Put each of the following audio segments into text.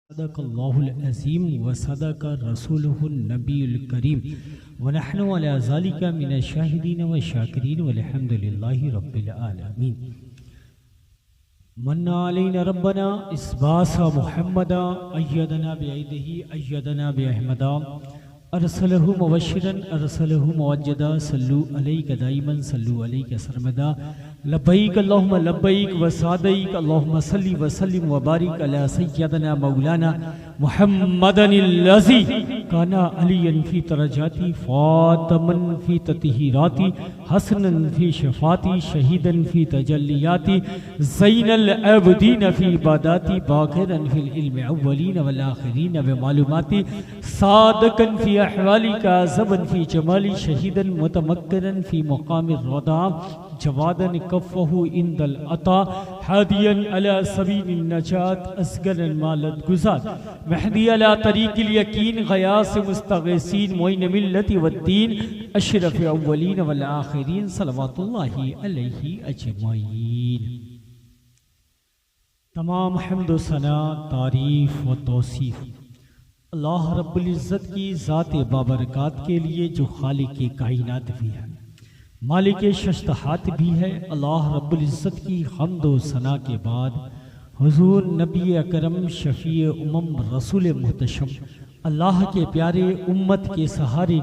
सदक़ल्लाहुल अज़ीम व सदक़ रसूलुहुन नबीयुल करीम व नहनु अला ज़ालिका मिनश शाहिदीन व शाकिरीन वल्हम्दुलिल्लाहि रब्बिल आलमीन। मन्ना अलैना रब्बना इस्बासा मुहम्मदा अय्यदना बिअयदिही अय्यदना बिअहमदा अरसलहु मुबश्शिरन अरसलहु मुअज्जदा सल्लु अलैका दाइमन सल्लु अलैका सरमदा लब्बैक अल्लाहुम्मा लब्बैक व सादैक अल्लाहुम्मा सल्लि व सल्लिम व बारिक अला सय्यदना मौलाना मुहम्मदनिल्लज़ी काना अलियन फी तरजाती फातमन फी ततहीराती हसनन फी शफाती शहीदन फी तजल्लियाती ज़ैनल अबदीन फी इबादाती बाक़िरन फिल इल्म अव्वलीन वल आखिरीन व मालूमाती सादकन फी अहवाली काज़बन फी जमाली शहीदन मुतमक्किरन फी मक़ामिर रदा जवादन कफ़हु इंदल अता हादियन अला सबीलिन नजात असगरन मालत गुज़ात महदी अला तरीक़िल यकीन ग़यास मुस्तग़ीसीन मोइन मिल्लति वद्दीन अशरफ़ अव्वलीन वल आखिरीन सल्लल्लाहु अलैहि अजमईन। तमाम हम्द व सना तारीफ़ व तौसीफ़ अल्लाह रब्बुल इज़्ज़त की ज़ात बाबरकात के लिए जो खालिक़ कायनात भी है, मालिक शश्तहात भी है। अल्लाह रब्बुल इज़्ज़त की हम्द व सना के बाद हुज़ूर नबी अकरम शफ़ी उम्म रसूल मुहतशम अल्लाह के प्यारे उम्मत के सहारे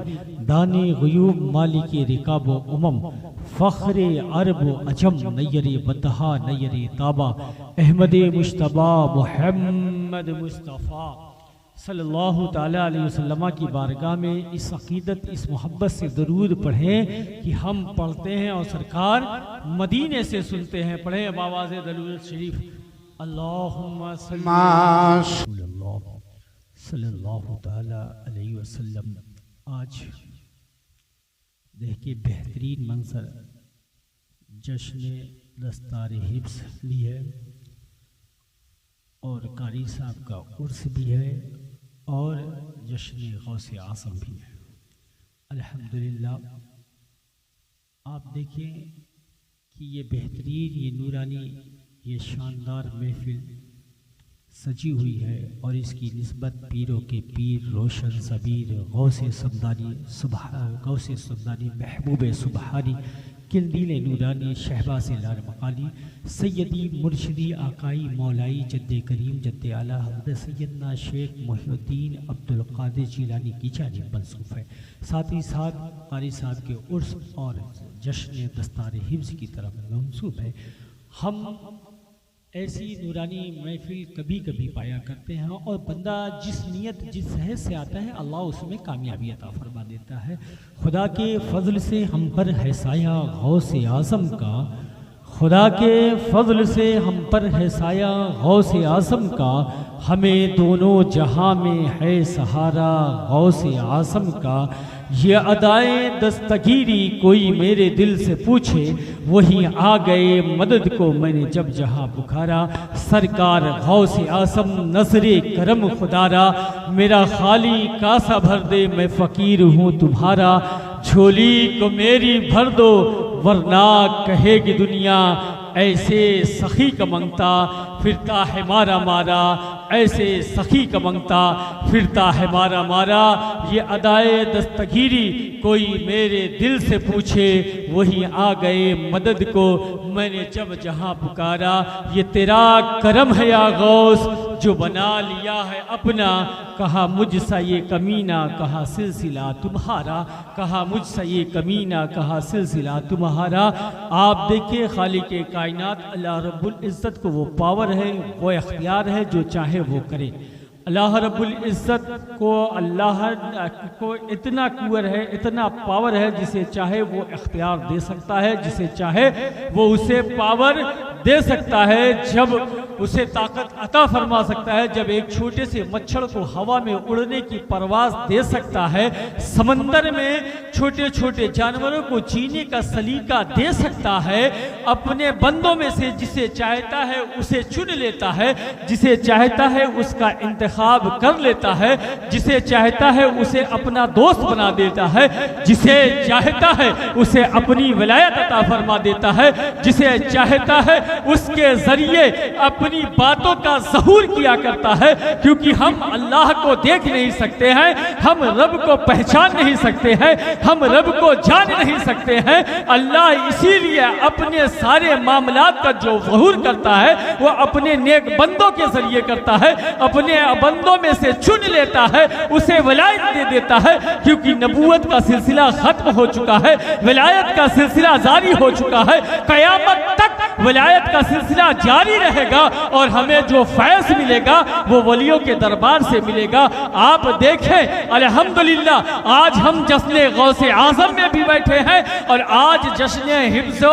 दाने ग़ुयूब मालिक रिकाब व उमम फ़ख्र अरब व अजम नय्यर बतहा नय्यर ताबा अहमद मुश्तबा मुहम्मद मुस्तफ़ा सल्लल्लाहु ताला अलैहि वसल्लम की बारगाह में इस अक़ीदत इस मोहब्बत से दरूद पढ़ें कि हम पढ़ते हैं और सरकार मदीने से सुनते हैं। पढ़ें बावाज़े दरूद शरीफ अल्लाहुम्मा सल्लल्लाहु ताला अलैहि वसल्लम। आज देखिए बेहतरीन मंजर, जश्न दस्तार हिब्स भी है और कारी साहब का उर्स भी है और जश्न गौसे आज़म भी है। अल्हम्दुलिल्लाह आप देखें कि ये बेहतरीन, ये नूरानी, ये शानदार महफिल सजी हुई है और इसकी निस्बत पीरों के पीर रोशन सबीर गौसे समदानी गौसे समदानी महबूब सुबहानी किलदिल नूरानी शहबाज़ लाल मकाली सैयदी मुर्शिदी आकाई मौलाई जद्दे करीम जद्दे आला हज़रत सैयदना शेख मोहिउद्दीन अब्दुल क़ादिर जिलानी की जानिब मंसूब है। साथ ही साथ क़ारी साहब के उर्स और जश्न दस्तार हिब्स की तरफ मंसूब है। हम ऐसी नूरानी महफिल कभी कभी पाया करते हैं और बंदा जिस नीयत जिस सहज से आता है अल्लाह उसमें कामयाबी अता फरमा देता है। खुदा के फजल से हम पर है साया गौसे आज़म का, खुदा के फजल से हम पर है साया गौसे आज़म का, हमें दोनों जहां में है सहारा गौसे आज़म का। ये अदाए दस्तगीरी कोई मेरे दिल से पूछे, वही आ गए मदद को मैंने जब जहां पुकारा। सरकार गौसे आज़म नजरे करम खुदारा, मेरा खाली कासा भर दे मैं फ़कीर हूँ तुम्हारा। झोली को मेरी भर दो वरना कहेगी दुनिया, ऐसे सखी का मंगता फिरता है मारा मारा, ऐसे सखी का मंगता फिरता है मारा मारा। ये अदाए दस्तगीरी कोई मेरे दिल से पूछे, वही आ गए मदद को मैंने जब जहां पुकारा। ये तेरा करम है या गौस जो बना लिया है अपना, कहा मुझसा ये कमीना कहा सिलसिला तुम्हारा, कहा मुझसा ये कमीना कहा सिलसिला तुम्हारा। आप देखिए खालिक़ कायनात अल्लाह रब्बुल इज़्ज़त को वो पावर है, वो इख्तियार है, जो चाहे वो करे। अल्लाह रब्बुल इज़्ज़त को अल्लाह को इतना कुव्वत है, इतना पावर है, जिसे चाहे वो इख्तियार दे सकता है, जिसे चाहे वो उसे पावर दे सकता है, जब उसे ताकत अता फरमा सकता है, जब एक छोटे से मच्छर को हवा में उड़ने की परवाज़ दे सकता है, समंदर में छोटे छोटे जानवरों को जीने का सलीका दे सकता है। अपने बंदों में से जिसे चाहता है उसे चुन लेता है, जिसे चाहता है उसका इंतखाब कर लेता है, जिसे चाहता है उसे अपना दोस्त बना देता है, जिसे चाहता है उसे अपनी विलायत अता फरमा देता है, जिसे चाहता है उसके जरिए अपनी अपनी बातों का ज़हूर किया करता है, क्योंकि हम अल्लाह को देख नहीं सकते हैं, हम रब को पहचान नहीं सकते हैं, हम रब को जान नहीं सकते हैं। अल्लाह इसीलिए अपने सारे मामलात का जो ज़हूर करता है वो अपने नेक बंदों के जरिए करता है, अपने बंदों में से चुन लेता है, उसे वलायत दे देता है, क्योंकि नबूवत का सिलसिला खत्म हो चुका है, विलायत का सिलसिला जारी हो चुका है, कयामत तक विलायत का सिलसिला जारी रहेगा और हमें जो फैज़ मिलेगा वो वलियों के दरबार से मिलेगा। आप देखें अल्हम्दुलिल्लाह आज हम जश्न गौसे आज़म में भी बैठे हैं और आज जश्न हिफ्ज़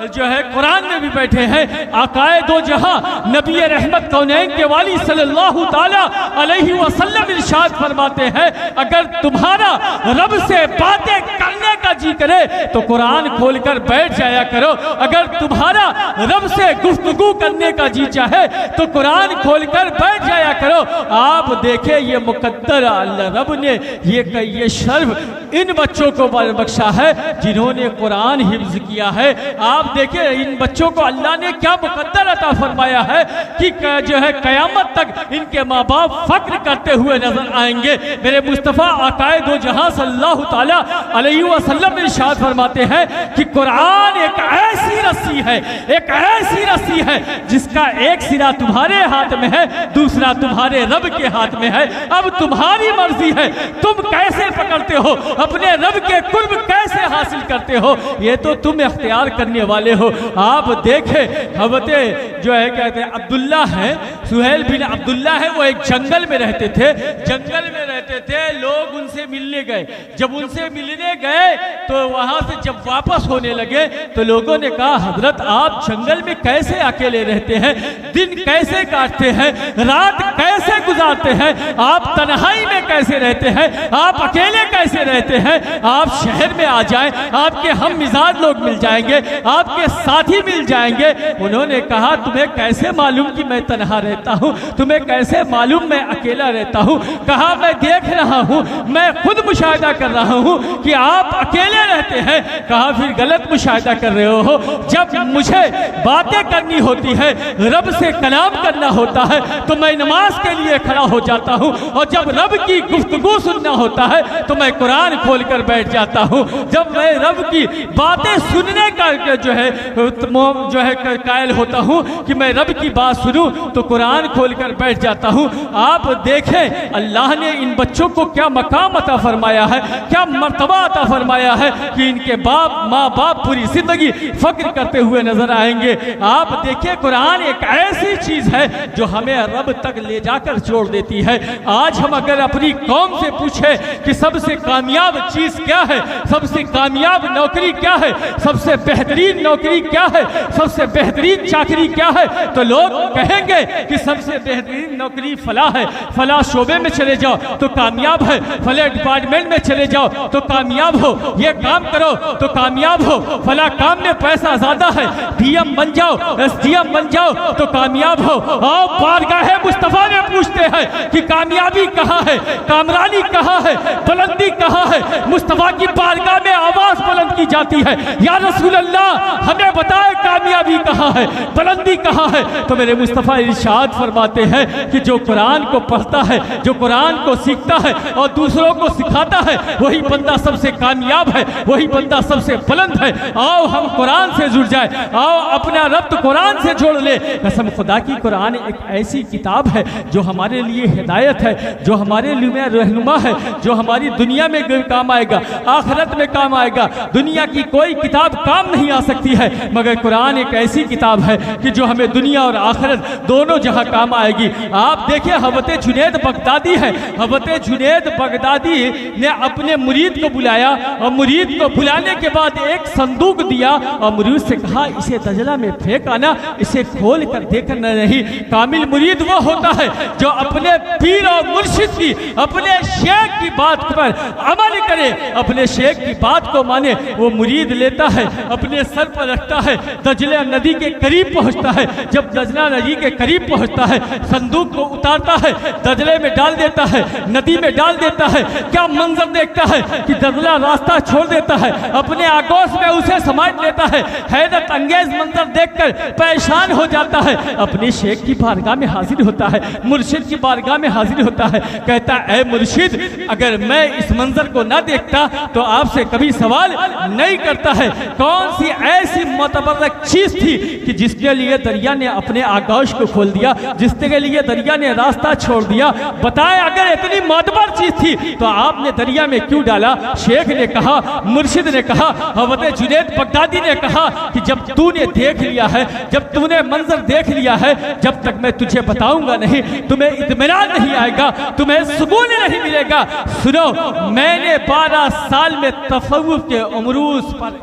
जो है कुरान में भी बैठे हैं। आकाए दो जहां नबी रहमत कौनैन के वाली सल्लल्लाहु ताला अलैहि वसल्लम इरशाद फरमाते हैं, अगर तुम्हारा रब से बातें करने का जी करे तो कुरान खोलकर बैठ जाया करो, अगर तुम्हारा रब से गुफ्तगू करने का जी चाहे तो कुरान खोलकर बैठ जाया करो। आप देखें ये मुकद्दर अल्लाह रब ने ये शर्फ इन बच्चों को बख्शा है जिन्होंने कुरान हिफ्ज किया है। आप देखें इन बच्चों को अल्लाह ने क्या मुकद्दर अता फरमाया है कि जो है कयामत तक इनके माँ बाप फक्र करते हुए नजर आएंगे। मेरे मुस्तफ़ा आकाए दो जहां सल्लल्लाहु ताला अलैहि वसल्लम इरशाद फरमाते हैं कि कुरान एक ऐसी रस्सी है, एक ऐसी रस्सी है जिसका एक सिरा तुम्हारे हाथ में है, दूसरा तुम्हारे रब के हाथ में है। अब तुम्हारी मर्जी है, तुम कैसे पकड़ते हो, अपने रब के कुर्ब कैसे हासिल करते हो, ये तो तुम इख्तियार करने वाले हो। आप देखें हवते जो है कहते हैं अब्दुल्ला है, सुहेल बिन अब्दुल्ला है, वो एक जंगल में रहते थे, जंगल में रहते थे। लोग उनसे मिलने गए, जब उनसे मिलने गए तो वहां से जब वापस होने लगे तो लोगों ने कहा हजरत आप जंगल में कैसे अकेले रहते हैं, दिन कैसे काटते हैं, रात कैसे गुजारते हैं, आप तन्हाई में कैसे रहते हैं, आप अकेले कैसे रहते हैं, आप शहर में आ जाएं, आपके हम मिजाज लोग मिल जाएंगे, आपके साथी मिल जाएंगे। उन्होंने कहा तुम्हें कैसे मालूम कि मैं तन्हा रहता हूँ, तुम्हें कैसे मालूम मैं अकेला रहता हूँ। कहा मैं देख रहा हूँ, मैं खुद मुशाहिदा कर रहा हूँ कि आप अकेले रहते हैं। कहा फिर गलत मुशाहिदा कर रहे हो, जब मुझे बातें करनी होती है, रब से कलाम करना होता है तो मैं नमाज के लिए खड़ा हो जाता हूँ, और जब रब की गुफ्तगू सुनना होता है तो मैं कुरान खोलकर बैठ जाता हूँ। जब मैं रब की बातें सुनने का जो है कायल होता हूँ कि मैं रब की बात सुनूं तो कुरान खोलकर बैठ जाता हूँ। आप देखें अल्लाह ने इन बच्चों को क्या मकाम अता फरमाया है, क्या मर्तबा अता फरमाया है कि इनके बाप माँ बाप पूरी जिंदगी फक्र करते हुए नजर आएंगे। आप देखिए कुरान एक ऐसी चीज है जो हमें रब तक ले जाकर जोड़ देती है। आज हम अगर अपनी कौम से पूछे कि सबसे कामयाब चीज क्या है, सबसे कामयाब नौकरी क्या है, सबसे बेहतरीन नौकरी क्या है, सबसे बेहतरीन चाकरी क्या है, तो लोग कहेंगे कि सबसे बेहतरीन नौकरी फला है, फला शोबे में चले जाओ तो कामयाब है, फले डिपार्टमेंट में चले जाओ तो कामयाब हो, ये काम करो तो कामयाब हो, फला काम में पैसा ज्यादा है, डीएम बन जाओ, एसडीएम बन जाओ तो कामयाब हो। आओ बारगाहे मुस्तफा में पूछते हैं कि कामयाबी कहाँ है, कामरानी कहाँ है, बुलंदी कहाँ है। मुस्तफा की बारगाह में आवाज बुलंद की जाती है, या रसूल अल्लाह हमें बताए कामयाबी कहाँ है, बुलंदी कहाँ है। तो मेरे मुस्तफा इरशाद फरमाते हैं कि जो कुरान को पढ़ता है, जो कुरान को सीखता है और दूसरों को सिखाता है, वही बंदा सबसे कामयाब है, वही बंदा सबसे बुलंद है। आओ हम कुरान से जुड़ जाए, आओ अपना रब्त कुरान से जोड़ ले। कसम खुदा की कुरान एक ऐसी किताब है जो हमारे लिए हिदायत है, जो हमारे लिए रहनुमा है, जो हमारी दुनिया में काम आएगा, आखिरत में काम आएगा। दुनिया की कोई किताब काम नहीं आ सकती है, मगर कुरान एक ऐसी किताब है कि जो हमें दुनिया और आखिरत दोनों जहां काम आएगी। आप देखिए हज़रत जुनैद बगदादी है, हज़रत जुनैद बगदादी ने अपने मुरीद को बुलाया और मुरीद को बुलाने के बाद एक संदूक दिया और मुरीद से कहा इसे दजला में फेंक आना, इसे खोल कर देखना नहीं। कामिल मुरीद वो होता है जो अपने पीर और मुर्शिद की, अपने शेख की बात पर अमल करे, अपने शेख की बात को माने। वो मुरीद लेता है, अपने सर पर रखता है, दजला नदी के करीब पहुंचता है। जब दजला नदी के करीब पहुंचता है, संदूक को उतारता है, दजले में डाल देता है, नदी में डाल देता है। क्या मंजर देखता है कि दजला रास्ता छोड़ देता है, अपने आगोश में उसे समेट लेता है। हैरत अंगेज मंजर देखकर परेशान हो जाता है, अपने शेख की बारगाह में हाजिर होता है, मुर्शिद की बारगाह में हाजिर होता है। कहता है, ऐ मुर्शिद, अगर मैं इस मंजर को ना देखता तो आपसे कभी सवाल नहीं करता है। कौन सी ऐसी मुतबर्रक चीज थी कि जिसके लिए दरिया ने अपने आगोश को खोल दिया, जिसके लिए दरिया ने रास्ता छोड़ दिया? बताएं, अगर इतनी मोतबर चीज थी तो आपने दरिया में क्यों डाला? शेख ने कहा, मुर्शिद ने कहा, हज़रत जुनैद बगदादी ने कहा कि जब तूने देख लिया है, जब तूने मंजर देख लिया है, जब तक मैं तुझे बताऊंगा नहीं, तुम्हें इत्मीनान नहीं आएगा, तुम्हें सुकून नहीं मिलेगा। सुनो, मैंने 12 साल में तसव्वुफ के उमरूज पर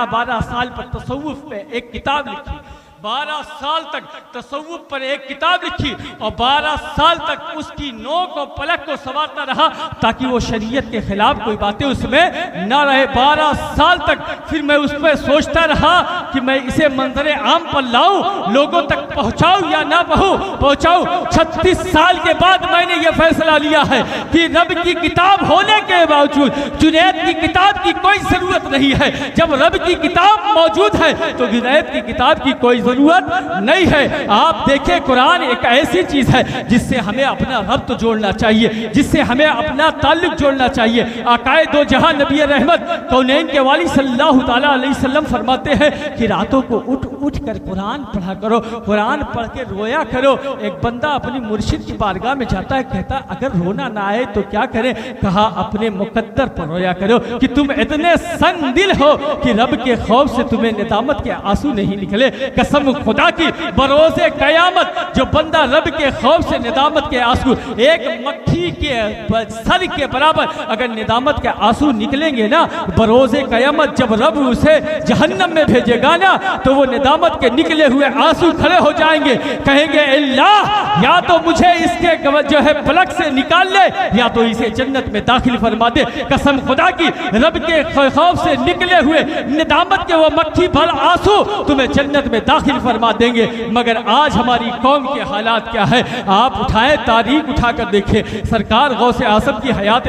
12 साल पर तसव्वुफ पे एक किताब लिखी, 12 साल तक तसव्वुफ पर एक किताब लिखी और 12 साल तक उसकी नोक और पलक को संवारता रहा ताकि वो शरीयत के खिलाफ कोई बातें उसमें ना रहे। 12 साल तक फिर मैं उस पर सोचता रहा कि मैं इसे मंजर आम पर लाऊं, लोगों तक पहुंचाऊं या ना पहुंचाऊं। 36 साल के बाद मैंने ये फैसला लिया है कि रब की किताब होने के बावजूद जुनैद की किताब की कोई जरूरत नहीं है। जब रब की किताब मौजूद है तो जुनैद की किताब की कोई जरूरत नहीं है। आप देखें, कुरान एक ऐसी चीज है जिससे हमें अपना रब्त जोड़ना चाहिए, जिससे हमें अपना ताल्लुक जोड़ना चाहिए। आकाए दो जहां नबी रहमत कौनैन के वाली सल्लल्लाहु ताला अलैहि वसल्लम फरमाते हैं कि रातों को उठ उठ कर कुरान पढ़ा करो, कुरान पढ़ के रोया करो। एक बंदा अपनी मुर्शिद की बारगाह में जाता है, कहता अगर रोना ना आए तो क्या करें? कहा, अपने मुकद्दर पर रोया करो कि तुम इतने संग दिल हो कि रब के खौफ से तुम्हें निदामत के आंसू नहीं निकले। कसम खुदा की, बरोज़े कयामत जो बंदा रब के खौफ से निदामत के आंसू, एक मक्खी के सर के बराबर अगर निदामत के आंसू निकलेंगे ना, बरोज़े कयामत जब रब उसे जहन्नम में भेजेगा ना, तो वो निदामत के निकले हुए आंसू खड़े हो जाएंगे, कहेंगे अल्लाह या तो मुझे इसके जो है पलक से निकाल ले या तो इसे जन्नत में दाखिल फरमा दे। कसम खुदा की, रब के खौफ से निकले हुए निदामत के वो मक्खी भर आंसू तुम्हें जन्नत में दाखिल फरमा देंगे। मगर आज हमारी कौम के हालात क्या है? आप उठाएं, तारीख उठाकर देखें, सरकार गौसे आज़म की हयात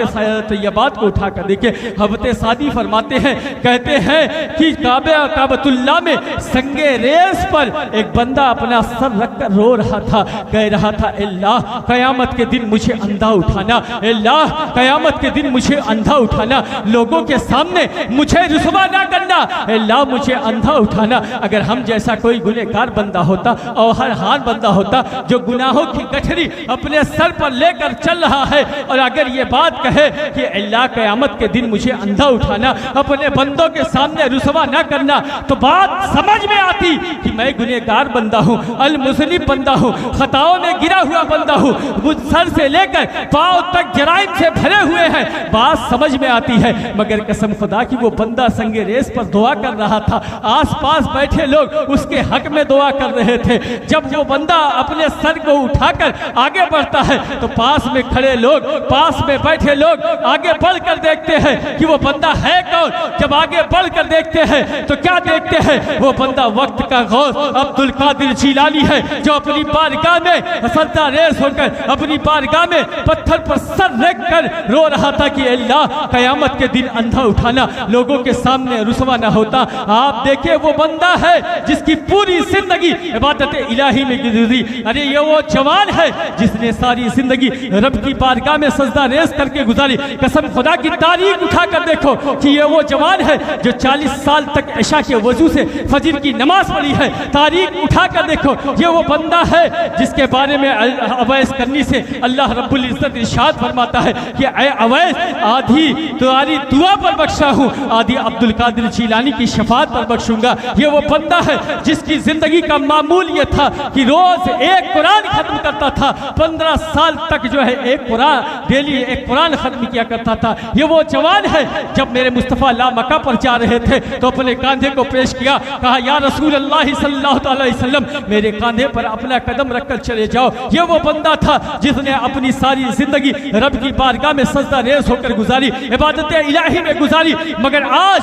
तैयबात को उठाकर देखें। हज़रत सादी फरमाते हैं, कहते हैं कि काबतुल्लाह में संगे रेस पर एक बंदा अपना सर रखकर रो रहा था, कह रहा था अल्लाह कयामत के दिन मुझे अंधा उठाना, अल्लाह कयामत के दिन मुझे अंधा उठाना, लोगों के सामने मुझे रुसवा ना करना, अल्लाह मुझे अंधा उठाना। अगर हम जैसा कोई गुनहगार बंदा होता और हर हाल बंदा होता जो गुनाहों की गठरी अपने सर पर लेकर चल रहा है और अगर ये बात कहे कि अल्लाह क़यामत के दिन मुझे अंधा उठाना, अपने बंदों के सामने रुसवा ना करना, तो बात समझ में आती कि मैं गुनहगार बंदा हूँ, अल मुज़निब बंदा हूँ, खताओं में गिरा हुआ बंदा हूँ, मुझ सर से लेकर पाँव तक जराइम से भरे हुए हैं, बात समझ में आती है। मगर कसम खुदा की वो बंदा संगे रेस पर दुआ कर रहा था, आस पास बैठे लोग उसके हक में दुआ कर रहे थे। जब वो बंदा अपने सर को उठाकर आगे बढ़ता है तो पास में खड़े लोग, पास में बैठे लोग आगे बढ़कर देखते हैं कि वो बंदा है कौन। जब आगे बढ़कर देखते हैं तो क्या देखते हैं? वो बंदा वक्त का गौस अब्दुल कादिर जिलानी है, जो अपनी बारगाह में सजदा रेज़ होकर अपनी बारगाह में पत्थर पर सर रख कर रो रहा था कि अल्लाह कयामत के दिन अंधा उठाना, लोगों के सामने रुसवा न होता। आप देखिए, वो बंदा है जिसकी पूरी जिंदगी इबादत इलाही में गुजरी। अरे ये वो जवान है जिसने सारी जिंदगी रब की बारगाह में सजदा रेज़ करके गुजारी। कसम खुदा की तारीख उठाकर देखो कि ये वो जवान है जो 40 साल तक इशा के वजू से फजर की नमाज पढ़ी है। तारीख उठाकर देखो, ये वो बंदा है जिसके बारे में अवैस करनी से अल्लाह रब्बुल इज्जत इरशाद फरमाता है कि ऐ अवैस, आधी तुम्हारी दुआ पर बख्शा हूँ, आधी अब्दुल कादिर जिलानी की शफात पर बख्शूंगा। ये वो बंदा है जिसकी जिंदगी का मामूल ये था कि रोज एक कुरान खत्म करता था, 15 साल तक जो है एक कुरान डेली एक कुरान खत्म किया करता था। ये वो जवान है जब मेरे मुस्तफ़ा ला मक्का पर जा रहे थे तो अपने कांधे को पेश किया, कहा या रसूल अल्लाह सल्लल्लाहु अलैहि वसल्लम, मेरे कांधे पर अपना कदम रखकर चले जाओ। ये वो बंदा था जिसने अपनी सारी जिंदगी रब की बारगाह में सजदा रेज़ होकर गुजारी, इबादत इलाही में गुजारी। मगर आज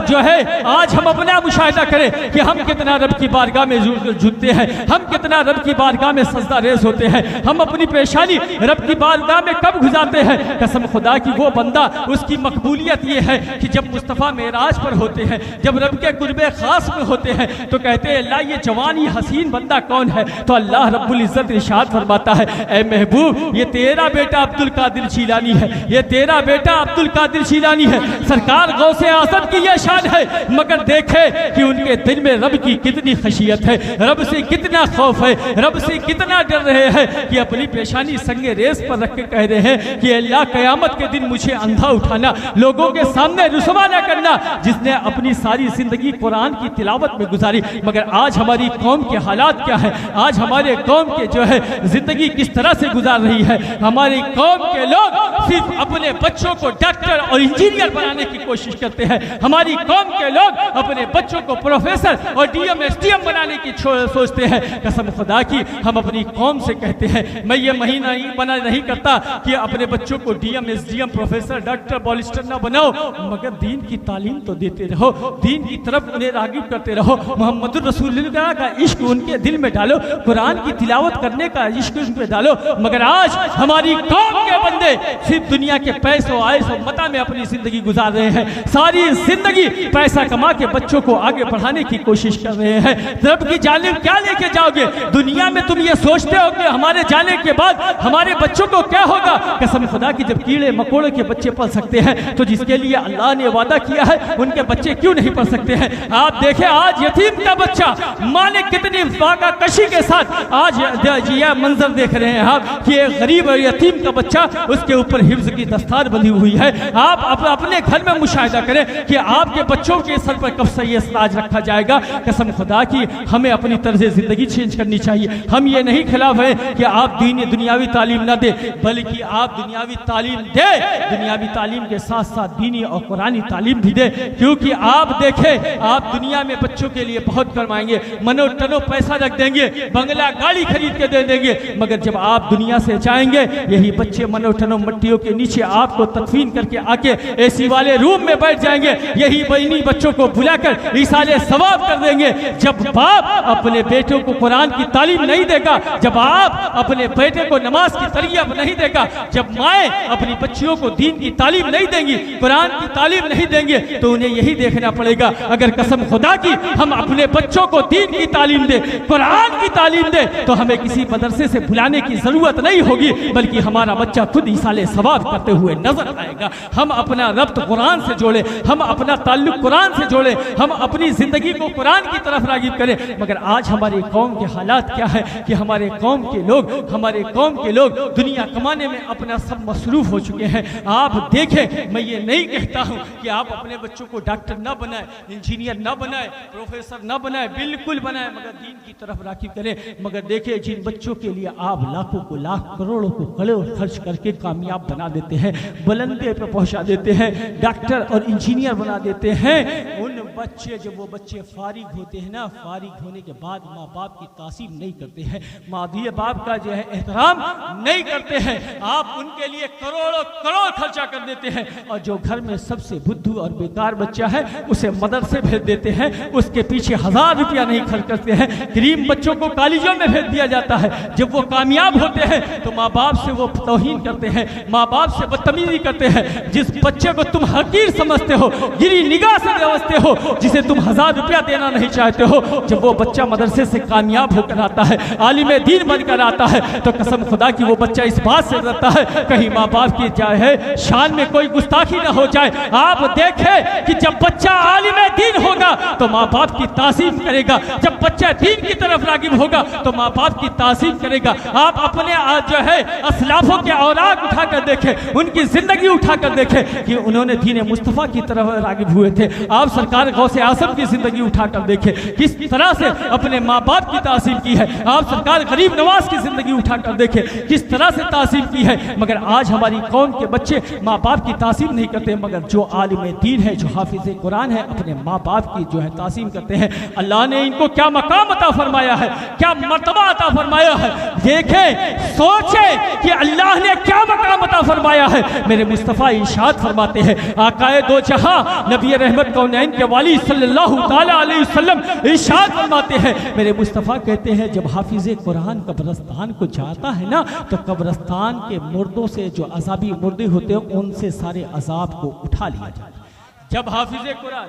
जो है, आज हम अपना मुशाहिदा करें कि हम कितना रब की बारगाह में झुकते हैं, हम कितना रब की बारगाह में सजदा रेज़ होते हैं। हम अपनी पेशानी रब की बारगाह में कब गुजारते हैं? कसम खुदा की वो बंदा, उसकी मकबूलियत ये है कि जब मुस्तफ़ा मेराज पर होते हैं, जब रब के कुर्बे खास में होते हैं, तो कहते हैं अल्लाह ये जवानी हसीन बंदा कौन है? तो अल्लाह रब्बुल इज्जत इरशाद फरमाता है, ए महबूब ये तेरा बेटा अब्दुल कादिर जीलानी है, ये तेरा बेटा अब्दुल कादिर जीलानी है। सरकार गौसे आज़म की ये शान है, मगर देखे कि उनके दिल में रब की कितनी खशियत है, रब से कितना खौफ है, रब से कितना डर रहे हैं कि अपनी पेशानी संगे रेस पर रख के कह रहे हैं कि अल्लाह क़यामत के दिन मुझे अंधा उठाना, लोगों के सामने रुसवा न करना, जिसने अपनी सारी जिंदगी कुरान की तिलावत में गुजारी। मगर आज हमारी कौम के हालात क्या है? आज हमारे कौम के जो है जिंदगी किस तरह से गुजार रही है? हमारी कौम के लोग सिर्फ अपने बच्चों को डॉक्टर और इंजीनियर बनाने की कोशिश करते हैं। हमारी कौम के लोग अपने बच्चों को प्रोफेसर और डीएम एसडीएम बनाने की सोचते हैं। कसम खुदा की हम अपनी कौम से कहते हैं, मैं ये महीना मना नहीं करता कि अपने बच्चों को डीएम एसडीएम प्रोफेसर डॉक्टर बॉलिस्टर ना बनाओ, मगर दीन की तालीम तो देते रहो, दीन की तरफ उन्हें रागिब करते रहो, मोहम्मद रसूलुल्लाह का इश्क उनके दिल में डालो, कुरान की तिलावत करने का इश्क उनमें डालो। मगर आज हमारी कौम के बंदे सिर्फ दुनिया के पैसों आयसों मता में अपनी जिंदगी गुजार रहे हैं। सारी जिंदगी पैसा कमा के बच्चों को आगे बढ़ाने की कोशिश कर रहे हैं। रब की जानिब क्या लेके जाओगे? दुनिया में तुम ये सोचते हो कि हमारे जाने के बाद हमारे बच्चों को क्या होगा? कसम खुदा की जब कीड़े मकोड़े के बच्चे पल सकते हैं तो जिसके लिए अल्लाह ने वादा किया है उनके बच्चे क्यों नहीं पल सकते हैं? आप देखें आज यतीम का बच्चा माँ ने कितनी वाका कशी के साथ आज यह मंजर देख रहे हैं आप कि एक गरीब और यतीम का बच्चा, उसके ऊपर हिफ्ज की दस्तार बंधी हुई है। आप अपने घर में मुशाहिदा करें कि आपके बच्चों के सर पर कब से ये ताज रखा जाएगा। कसम खुदा की हमें अपनी तर्ज जिंदगी चेंज करनी चाहिए। हम ये नहीं खिलाफ है कि आप दुनियावी तालीम ना दे, बल्कि आप दुनियावी तालीम दे, दुनियावी तालीम के साथ साथ दीनी और कुरानी तालीम भी दे। क्योंकि आप देखें, आप दुनिया में बच्चों के लिए बहुत कमाएंगे, मनो टनो पैसा रख देंगे, बंगला गाड़ी खरीद के दे देंगे, मगर जब आप दुनिया से जाएंगे यही बच्चे मनो टनो मट्टियों के नीचे आपको तदफीन करके आके एसी वाले रूम में बैठ जाएंगे। यही बहनी बच्चों को बुलाकर इसाले सवाब कर देंगे। जब बाप अपने बेटों को कुरान की तालीम नहीं देगा, जब आप अपने बेटे को नमाज की तरबियत नहीं देगा, जब माएँ अपनी बच्चियों को दीन की तालीम नहीं देंगी, कुरान की तालीम नहीं देंगे, तो उन्हें यही देखना पड़ेगा। अगर कसम खुदा की हम अपने बच्चों को दीन की तालीम दे, कुरान की तालीम दे, तो हमें किसी मदरसे से बुलाने की जरूरत नहीं होगी, बल्कि हमारा बच्चा खुद इसाले सवाब करते हुए नजर आएगा। हम अपना रब्त कुरान से जोड़े, हम अपना ताल्लुक कुरान से जोड़े, हम अपनी जिंदगी को कुरान की तरफ रागिब करें। मगर आज हमारी कौम के हालात क्या है कि हमारे कौम के लोग दुनिया कमाने में अपना सब मसरूफ हो चुके हैं। आप देखें, मैं ये नहीं कहता हूँ कि आप अपने बच्चों को डॉक्टर ना बनाए, इंजीनियर ना बनाए, प्रोफेसर ना बनाए, बिल्कुल बनाए, मगर दीन की तरफ रागिब करें। मगर देखिए, जिन बच्चों के लिए आप लाखों को लाख करोड़ों को करोड़ खर्च करके कामयाब बना देते हैं, बुलंदे पे पहुंचा देते हैं, डॉक्टर और इंजीनियर बना देते हैं, उन बच्चे जब वो बच्चे फारिग होते हैं ना, फारिग होने के बाद माँ बाप की तासीम नहीं करते हैं, माँ बाप का जो है एहतराम नहीं करते हैं। आप उनके लिए करोड़ों करोड़ खर्चा कर देते हैं, और जो घर में सबसे बुद्धू और बेकार बच्चा है उसे मदरसे भेज देते हैं, उसके पीछे 1000 रुपया नहीं खर्च करते हैं। गरीब बच्चों को कॉलेजों में भेज दिया जाता है। जब वो कामयाब होते हैं तो माँ बाप से वो तौहीन करते हैं, माँ बाप से बदतमीजी करते हैं। जिस बच्चे को तुम हकीर समझते हो, गिरी निगाह से समझते हो, जिसे तुम 1000 रुपया देना नहीं चाहते हो, जब वो बच्चा मदरसे से कामयाब होकर आता है, आलिम दीन बनकर आता है, तो कसम खुदा की वो बच्चा इस बात से डरता है कहीं माँ बाप की जाए है शान में कोई गुस्ताखी ना हो जाए। आप देखें कि जब बच्चा आलिम दीन होगा तो माँ बाप की तासीम करेगा, जब बच्चा दीन की तरफ रागिब होगा तो माँ बाप की तासीम करेगा। आप अपने जो है असलाफों के औलाद उठाकर देखें, उनकी जिंदगी उठाकर देखें कि उन्होंने दीन मुस्तफ़ा की तरफ रागिब हुए थे। आप सरकार गौसे आज़म की जिंदगी उठाकर देखें किस तरह से अपने माँ बाप की तासीम की है। आप सरकार गरीब नवाज की जिंदगी उठाकर देखें किस तरह से तासीम की है। मगर आज हमारी कौम के बच्चे माँ बाप की तासीम नहीं करते, मगर जो आलिम दीन है, जो हाफिज कुरान है, अपने माँ बाप की जो है तासीम करते हैं। अल्लाह ने इनको क्या मकाम अता फरमाया है, क्या मर्तबा अता फरमाया है। देखें, सोचें कि अल्लाह ने क्या मकाम अता फरमाया है। मेरे मुस्तफ़ा इरशाद फरमाते हैं, आकाए दो जहां नबी रहमत कौनैन के वाली सल्लल्लाहु ताला अलैहि वसल्लम इरशाद फरमाते हैं, मेरे मुस्तफ़ा कहते हैं जब हाफिज़े कुरान कब्रिस्तान को जाता है ना, तो कब्रिस्तान के मुर्दों से जो अज़ाबी मुर्दे होते हैं उनसे सारे अजाब को उठा लिया जाता है। जब हाफिज़े कुरान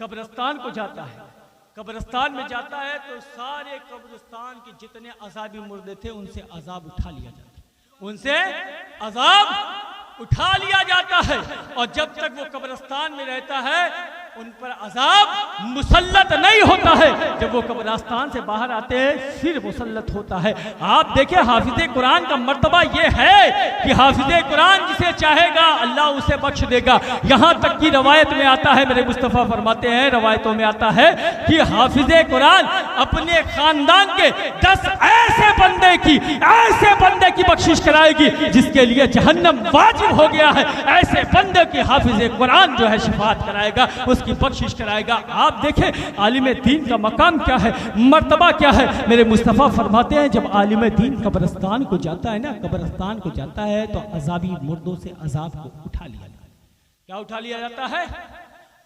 कब्रिस्तान को जाता है, कब्रिस्तान में जाता है, तो सारे कब्रिस्तान के जितने अज़ाबी मुर्दे थे उनसे अजाब उठा लिया जाता है, उनसे अजाब उठा लिया जाता है। और जब तक वो कब्रिस्तान में रहता है उन पर अजाब मुसल्लत नहीं होता है। जब वो कब्रिस्तान से बाहर आते हैं फिर मुसल्लत होता है। आप देखिए हाफिज़े कुरान का मर्तबा ये है कि हाफिज़े कुरान जिसे चाहेगा अल्लाह उसे बख्श देगा। यहाँ तक की रवायत में आता है, मेरे मुस्तफ़ा फरमाते हैं, रवायतों में आता है कि हाफिज़े कुरान अपने खानदान के 10 ऐसे बंदे की बख्शिश कराएगी जिसके लिए जहन्नम वाजिब हो गया है। ऐसे बंदे की हाफिज़े कुरान जो है शिफात कराएगा, उसकी बख्शिश कराएगा। आप देखें आलिम दीन का मकाम क्या है, मर्तबा क्या है। मेरे मुस्तफ़ा फरमाते हैं जब आलिम दीन कब्रिस्तान को जाता है ना, कब्रिस्तान को जाता है तो अज़ाबी मुर्दों से अजाब को उठा लिया जाता है। क्या उठा लिया जाता है?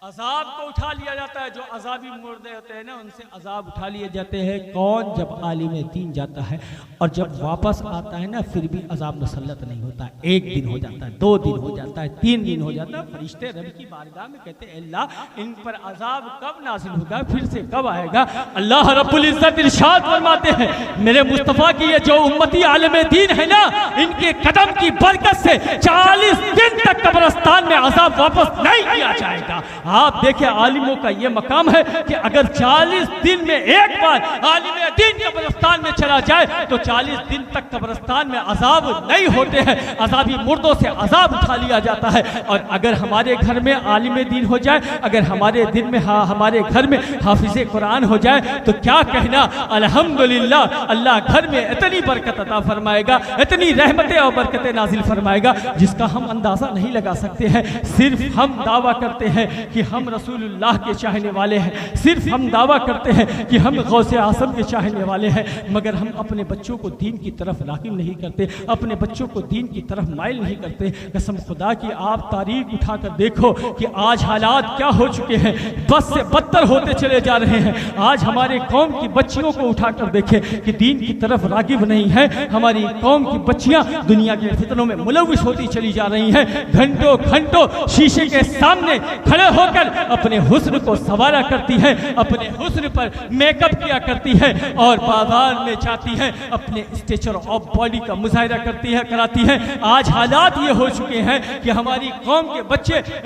अजाब को उठा लिया जाता है। जो अजाबी मुर्दे होते हैं ना उनसे अजाब उठा लिए जाते हैं। कौन? जब आलिम दीन जाता है और जब वापस आता है ना फिर भी अजाब मुसल्लत नहीं होता। 1 दिन हो जाता है, 2 दिन हो जाता है, 3 दिन हो जाता है। फरिश्ते रब की बारगाह में कहते हैं अल्लाह इन पर अजाब कब नाज़िल होगा, फिर से कब आएगा। अल्लाह रब्बुल इज्जत इरशाद फरमाते हैं मेरे मुस्तफ़ा की ये जो उम्मती आलिम दीन है ना, इनके कदम की बरकत से 40 दिन तक कब्रिस्तान में अजाब वापस नहीं किया जाएगा। आप देखिए आलिमों का ये मकाम है कि अगर 40 दिन में एक बार आलिम दीन कब्रिस्तान में चला जाए तो 40 दिन तक कब्रिस्तान में अजाब नहीं होते हैं। अजाबी मुर्दों से अजाब उठा लिया जाता है। और अगर हमारे घर में आलिम दीन हो जाए, अगर हमारे दिन में हमारे घर में हाफिज़े कुरान हो जाए तो क्या कहना, अल्हम्दुलिल्लाह। अल्लाह घर में इतनी बरकत अता फरमाएगा, इतनी रहमतें और बरकतें नाजिल फरमाएगा जिसका हम अंदाजा नहीं लगा सकते हैं। सिर्फ हम दावा करते हैं कि हम रसूलुल्लाह के चाहने वाले हैं, सिर्फ हम दावा करते हैं कि हम गौसे आज़म के चाहने वाले हैं, मगर हम अपने बच्चों को दीन की तरफ राग़िब नहीं करते, अपने बच्चों को दीन की तरफ माइल नहीं करते। कसम खुदा की आप तारीख उठाकर देखो कि आज हालात क्या हो चुके हैं, बस से बदतर होते चले जा रहे हैं। आज हमारे कौम की बच्चियों को उठाकर देखें कि दीन की तरफ राग़िब नहीं है। हमारी कौम की बच्चियां दुनिया के फितनों में मुलव्विस होती चली जा रही हैं। घंटों घंटों शीशे के सामने खड़े होकर अपने हुस्न को संवारा करती है, अपने हुस्न पर मेकअप किया करती है और बाजार में जाती है अपने स्टेचर ऑफ बॉडी का मुजाहिरा करती है, कराती है। आज हालात ये हो चुके हैं कि हमारी कौम के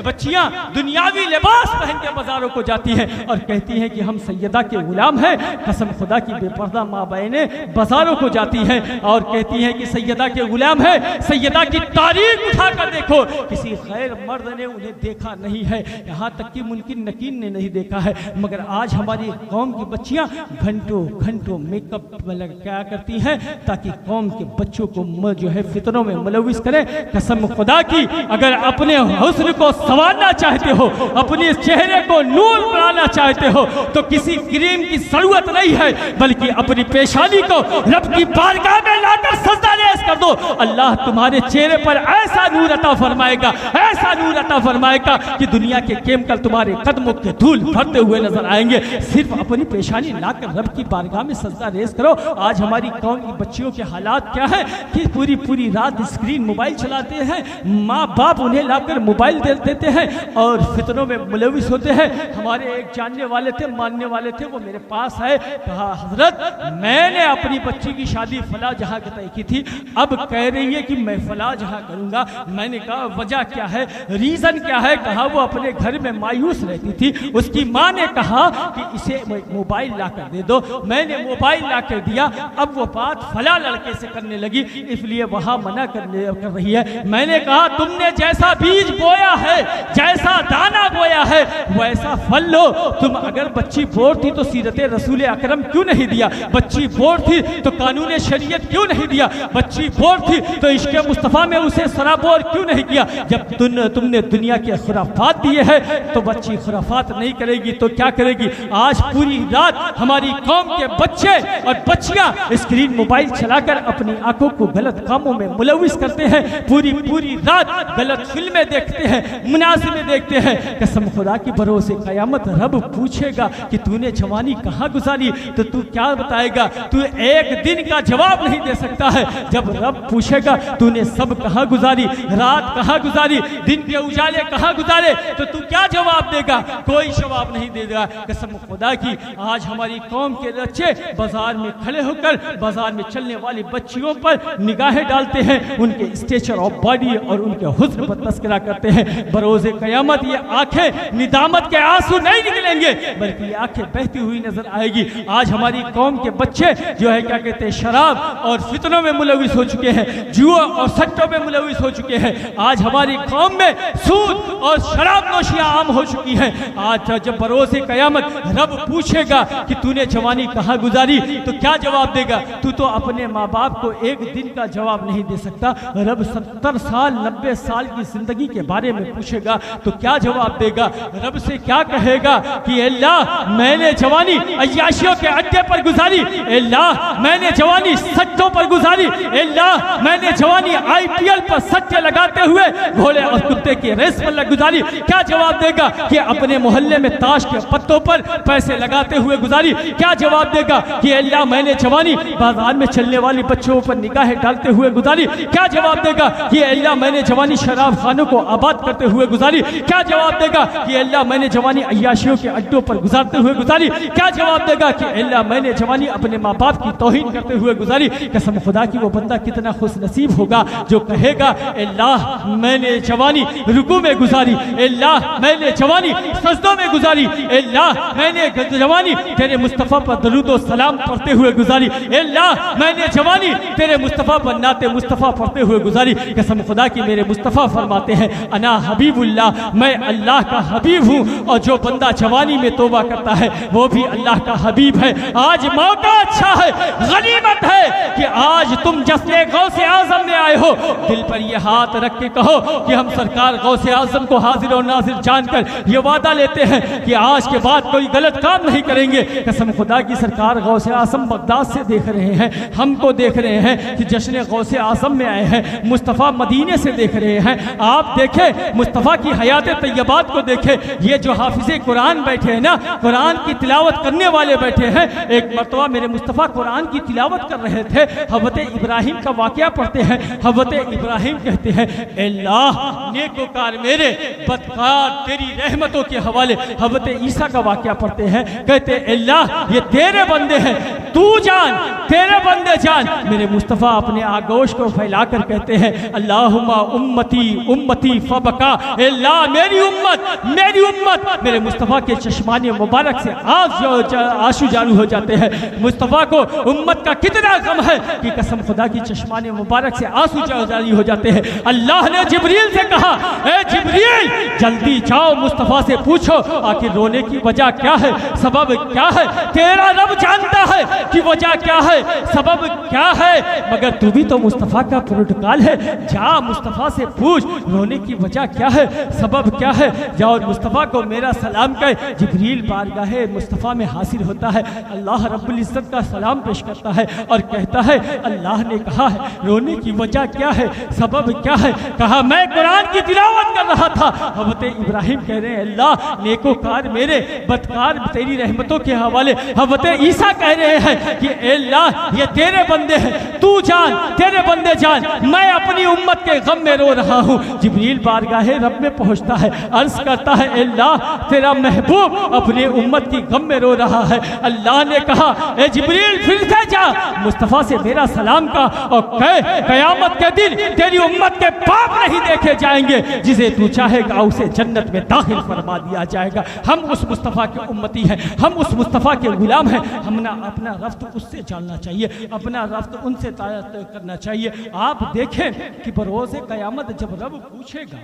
बच्चियां दुनियावी लिबास पहन के बाजारों को जाती हैं और कहती हैं कि हम सैयदा के गुलाम हैं। कसम खुदा की बेपर्दा माँ बहनें बाजारों को जाती हैं और कहती हैं कि सैयदा के गुलाम है। सैयदा की तारीख उठाकर देखो, किसी गैर मर्द ने उन्हें देखा नहीं है, यहाँ तक कि मुमकिन नकीन ने नहीं देखा है। मगर आज हमारी कौम की बच्चियां घंटों घंटों मेकअप क्या करती हैं ताकि कौम के बच्चों को जो है फितनों में मुलव्विस करें। कसम खुदा की अगर अपने हुस्न को संवारना चाहते हो, अपने चेहरे को नूर बनाना चाहते हो तो किसी क्रीम की जरूरत नहीं है, बल्कि अपनी पेशानी को रब की बारगाह में लाकर सजदा रेज़ कर दो। अल्लाह तुम्हारे चेहरे पर ऐसा नूर अता फरमाएगा, ऐसा नूर अता फरमाएगा कि दुनिया के केमिकल तुम्हारे कदमों के धूल भरते हुए नजर आएंगे। सिर्फ अपनी पेशानी लाकर रब की बारगाह में सजदा रेज़ करो। आज हमारी कौम की बच्चियों के हालात क्या है कि पूरी पूरी रात स्क्रीन मोबाइल चलाते हैं, माँ बाप उन्हें लाकर मोबाइल दे देते हैं और फितनों में मुलव्विस होते हैं। हमारे एक जानने वाले थे, मानने वाले थे, वो मेरे पास आए, कहा हजरत मैंने अपनी बच्ची की शादी फला जहाँ के तय की थी, अब कह रही है कि मैं फला जहाँ करूँगा। मैंने कहा वजह क्या है, रीज़न क्या है? कहा वो अपने घर में मायूस रहती थी, उसकी माँ ने कहा कि इसे मोबाइल ला कर दे दो। मैंने मोबाइल ला कर दिया, अब वो बात फला लड़के से करने लगी, इसलिए वहाँ मना कर रही है। मैंने कहा तुमने जैसा बीज बोया है, जैसा दाना बोया है वैसा फल लो। तुम अगर बच्ची बोर थी तो सीरत रसूल अकरम क्यों नहीं दिया? बच्ची बोर थी तो कानून शरीयत क्यों नहीं दिया? बच्ची बोर थी थी तो इश्क मुस्तफ़ा में उसे सराबोर क्यों नहीं किया? जब तुमने दुनिया के खुराफात दिए हैं तो बच्ची खुराफात नहीं करेगी तो क्या करेगी? आज पूरी रात हमारी कौम के बच्चे और बच्चियां स्क्रीन मोबाइल चलाकर अपनी आंखों को गलत कामों में मुलविस करते हैं, पूरी रात गलत फिल्में देखते हैं, मुनासिबें देखते हैं। कसम खुदा की भरोसे कयामत रब पूछेगा कि तूने जवानी कहाँ गुजारी, तो तू क्या बताएगा? तू एक दिन का जवाब नहीं दे सकता है। जब रब पूछेगा तूने सब कहाँ गुजारी, रात कहाँ गुजारी, दिन के उजाले कहाँ गुजारे, तो तू क्या जवाब देगा? कोई जवाब नहीं देगा। कसम खुदा की आज हमारी कौम के बच्चे बाजार में खड़े होकर बाजार में चलने वाली बच्चियों पर निगाहें डालते हैं, उनके स्टेचर ऑफ बॉडी और उनके हुस्न पर तस्करा करते हैं। बरोज़े क़यामत ये आंखें निदामत के आंसू नहीं निकलेंगे बल्कि ये आंखें बहती हुई नजर आएगी। आज हमारी कौम के बच्चे जो है क्या कहते हैं, शराब और फितनों में मुलविस हो चुके हैं, जुआ और सट्टों में मुलविस हो चुके हैं। आज हमारी कौम में सूद और शराब नोशियां आम हो चुकी हैं। आज जब बरोज़े क़यामत रब पूछेगा कि तूने जवानी कहाँ गुजारी, तो क्या जवाब देगा? तू तो अपने माँ बाप को एक दिन का जवाब नहीं दे सकता। रब 70 साल 90 साल की जिंदगी के बारे में पूछेगा तो क्या जवाब देगा? रब से क्या कहेगा कि अल्लाह मैंने जवानी अय्याशियों के अड्डे पर गुजारी, अल्लाह मैंने जवानी सट्टों पर गुजारी, अल्लाह मैंने जवानी IPL पर सट्टे लगाते हुए घोड़े और कुत्ते की रेस पर गुजारी। क्या जवाब देगा कि अपने मोहल्ले में ताश के पत्तों पर पैसे लगाते हुए गुजारी? क्या जवाब देगा कि अल्लाह मैंने जवानी बाजार में चलने वाली बच्चों पर निगाहें डालते हुए गुजारी? क्या जवाब देगा कि अल्लाह मैंने जवानी शराब खानों को आबाद करते हुए गुजारी? क्या जवाब देगा कि अल्लाह मैंने जवानी अय्याशियों के अड्डों पर गुजारते हुए गुजारी? क्या जवाब देगा कि अल्लाह मैंने जवानी अपने माँ बाप की तौहीन करते हुए गुजारी? कसम खुदा की वो बंदा कितना खुश नसीब होगा जो कहेगा अल्लाह मैंने जवानी रुकू में गुजारी, अल्लाह मैंने जवानी सजदों में गुजारी, अल्लाह मैंने जवानी तेरे मुस्तफ़ा पर दरूद और सलाम पढ़ते हुए गुजारी, अल्लाह मैंने जवानी तेरे मुस्तफ़ा पर नाते मुस्तफ़ा पढ़ते हुए गुजारी। कसम खुदा की मेरे मुस्तफ़ा फरमाते हैं अना हबीबुल्लाह, मैं अल्लाह का हबीब हूँ और जो बंदा जवानी में तौबा करता है वो भी अल्लाह का हबीब है। आज मौका अच्छा है, गनीमत है कि आज तुम जश्न गौसे आज़म में आए हो। दिल पर ये हाथ रख के कहो कि हम सरकार गौसे आज़म को हाजिर और नाजिर जानकर ये वादा लेते हैं कि आज के बाद कोई गलत काम नहीं करेंगे। कसम खुदा की सरकार गौसे आज़म बगदाद से देख रहे हैं, हमको देख रहे हैं कि जश्न गौसे आज़म में आए हैं, मुस्तफ़ा मदीने से देख रहे हैं। आप देखें मुस्तफ़ा की हयात तैयबात को देखें। ये जो हाफिज़े कुरान बैठे हैं ना, कुरान की तिलावत करने वाले बैठे हैं। एक मरतबा मेरे मुस्तफ़ा कुरान की तिलावत कर रहे थे, हज़रत इब्राहिम का वाक़या पढ़ते हैं। हज़रत इब्राहिम कहते हैं अल्लाह नेकोकार मेरे बदकार तेरी रहमतों के हवाले। हज़रत ईसा का वाक़या पढ़ते हैं, कहते अल्लाह ये तेरे बंदे हैं, तू जान तेरे बंदे जान। मेरे मुस्तफ़ा अपने आगोश को फैलाकर कहते हैं अल्लाहुम्मा उम्मती उम्मती फबका, अल्लाह मेरी उम्मत। मेरे मुस्तफ़ा के चश्माने मुबारक से आंसू जारू हो जाते हैं। मुस्तफ़ा को उम्मत का कितना गम है कि कसम खुदा की चश्माने मुबारक से आंसू जारी हो जाते हैं। अल्लाह ने जिब्रील से कहा ए जिब्रील जल्दी जाओ मुस्तफ़ा से पूछो आखिर रोने की वजह क्या है, सबब क्या है। तेरा रब जानता है कि वजह क्या है, सबब क्या है, मगर तू भी तो मुस्तफ़ा का प्रोटोकॉल है। जा मुस्तफ़ा से पूछ रोने की वजह क्या है, सबब क्या है। जाओ मुस्तफ़ा को मेरा सलाम कहे। जिब्रील बारगाहे मुस्तफ़ा में हासिल होता है, अल्लाह रब्बुल इज़्ज़त का सलाम पेश करता है और कहता है अल्लाह ने कहा है रोने की वजह क्या है, सबब क्या है। कहा मैं कुरान की तिलावत कर रहा था। हज़रत इब्राहिम कह रहे हैं अल्लाह नेकोकार मेरे बदकार तेरी रहमतों के हवाले। हज़रत ईसा कह रहे हैं कि अल्लाह ये तेरे बंदे हैं, तू जान तेरे बंदे जान, मैं अपनी उम्मत के गम में रो रहा हूँ। जिब्रील बारगाहे रब में पहुँचता है, अर्ज करता है अल्लाह तेरा महबूब अपनी उम्मत की गम में रो रहा है। अल्लाह ने कहा ए जिब्रील फिर से जा मुस्तफ़ा से मेरा सलाम का और कह क़यामत के दिन तेरी उम्मत के पाप नहीं देखे जाएंगे, जिसे तू चाहेगा उसे जन्नत में दाखिल फरमा दिया जाएगा। हम उस मुस्तफ़ा के उम्मती हैं, हम उस मुस्तफ़ा के गुलाम हैं। हमने अपना रफ्त उससे जानना चाहिए, अपना रफ्त उनसे तय करना चाहिए। आप देखें कि बरोज़े क़यामत जब रब पूछेगा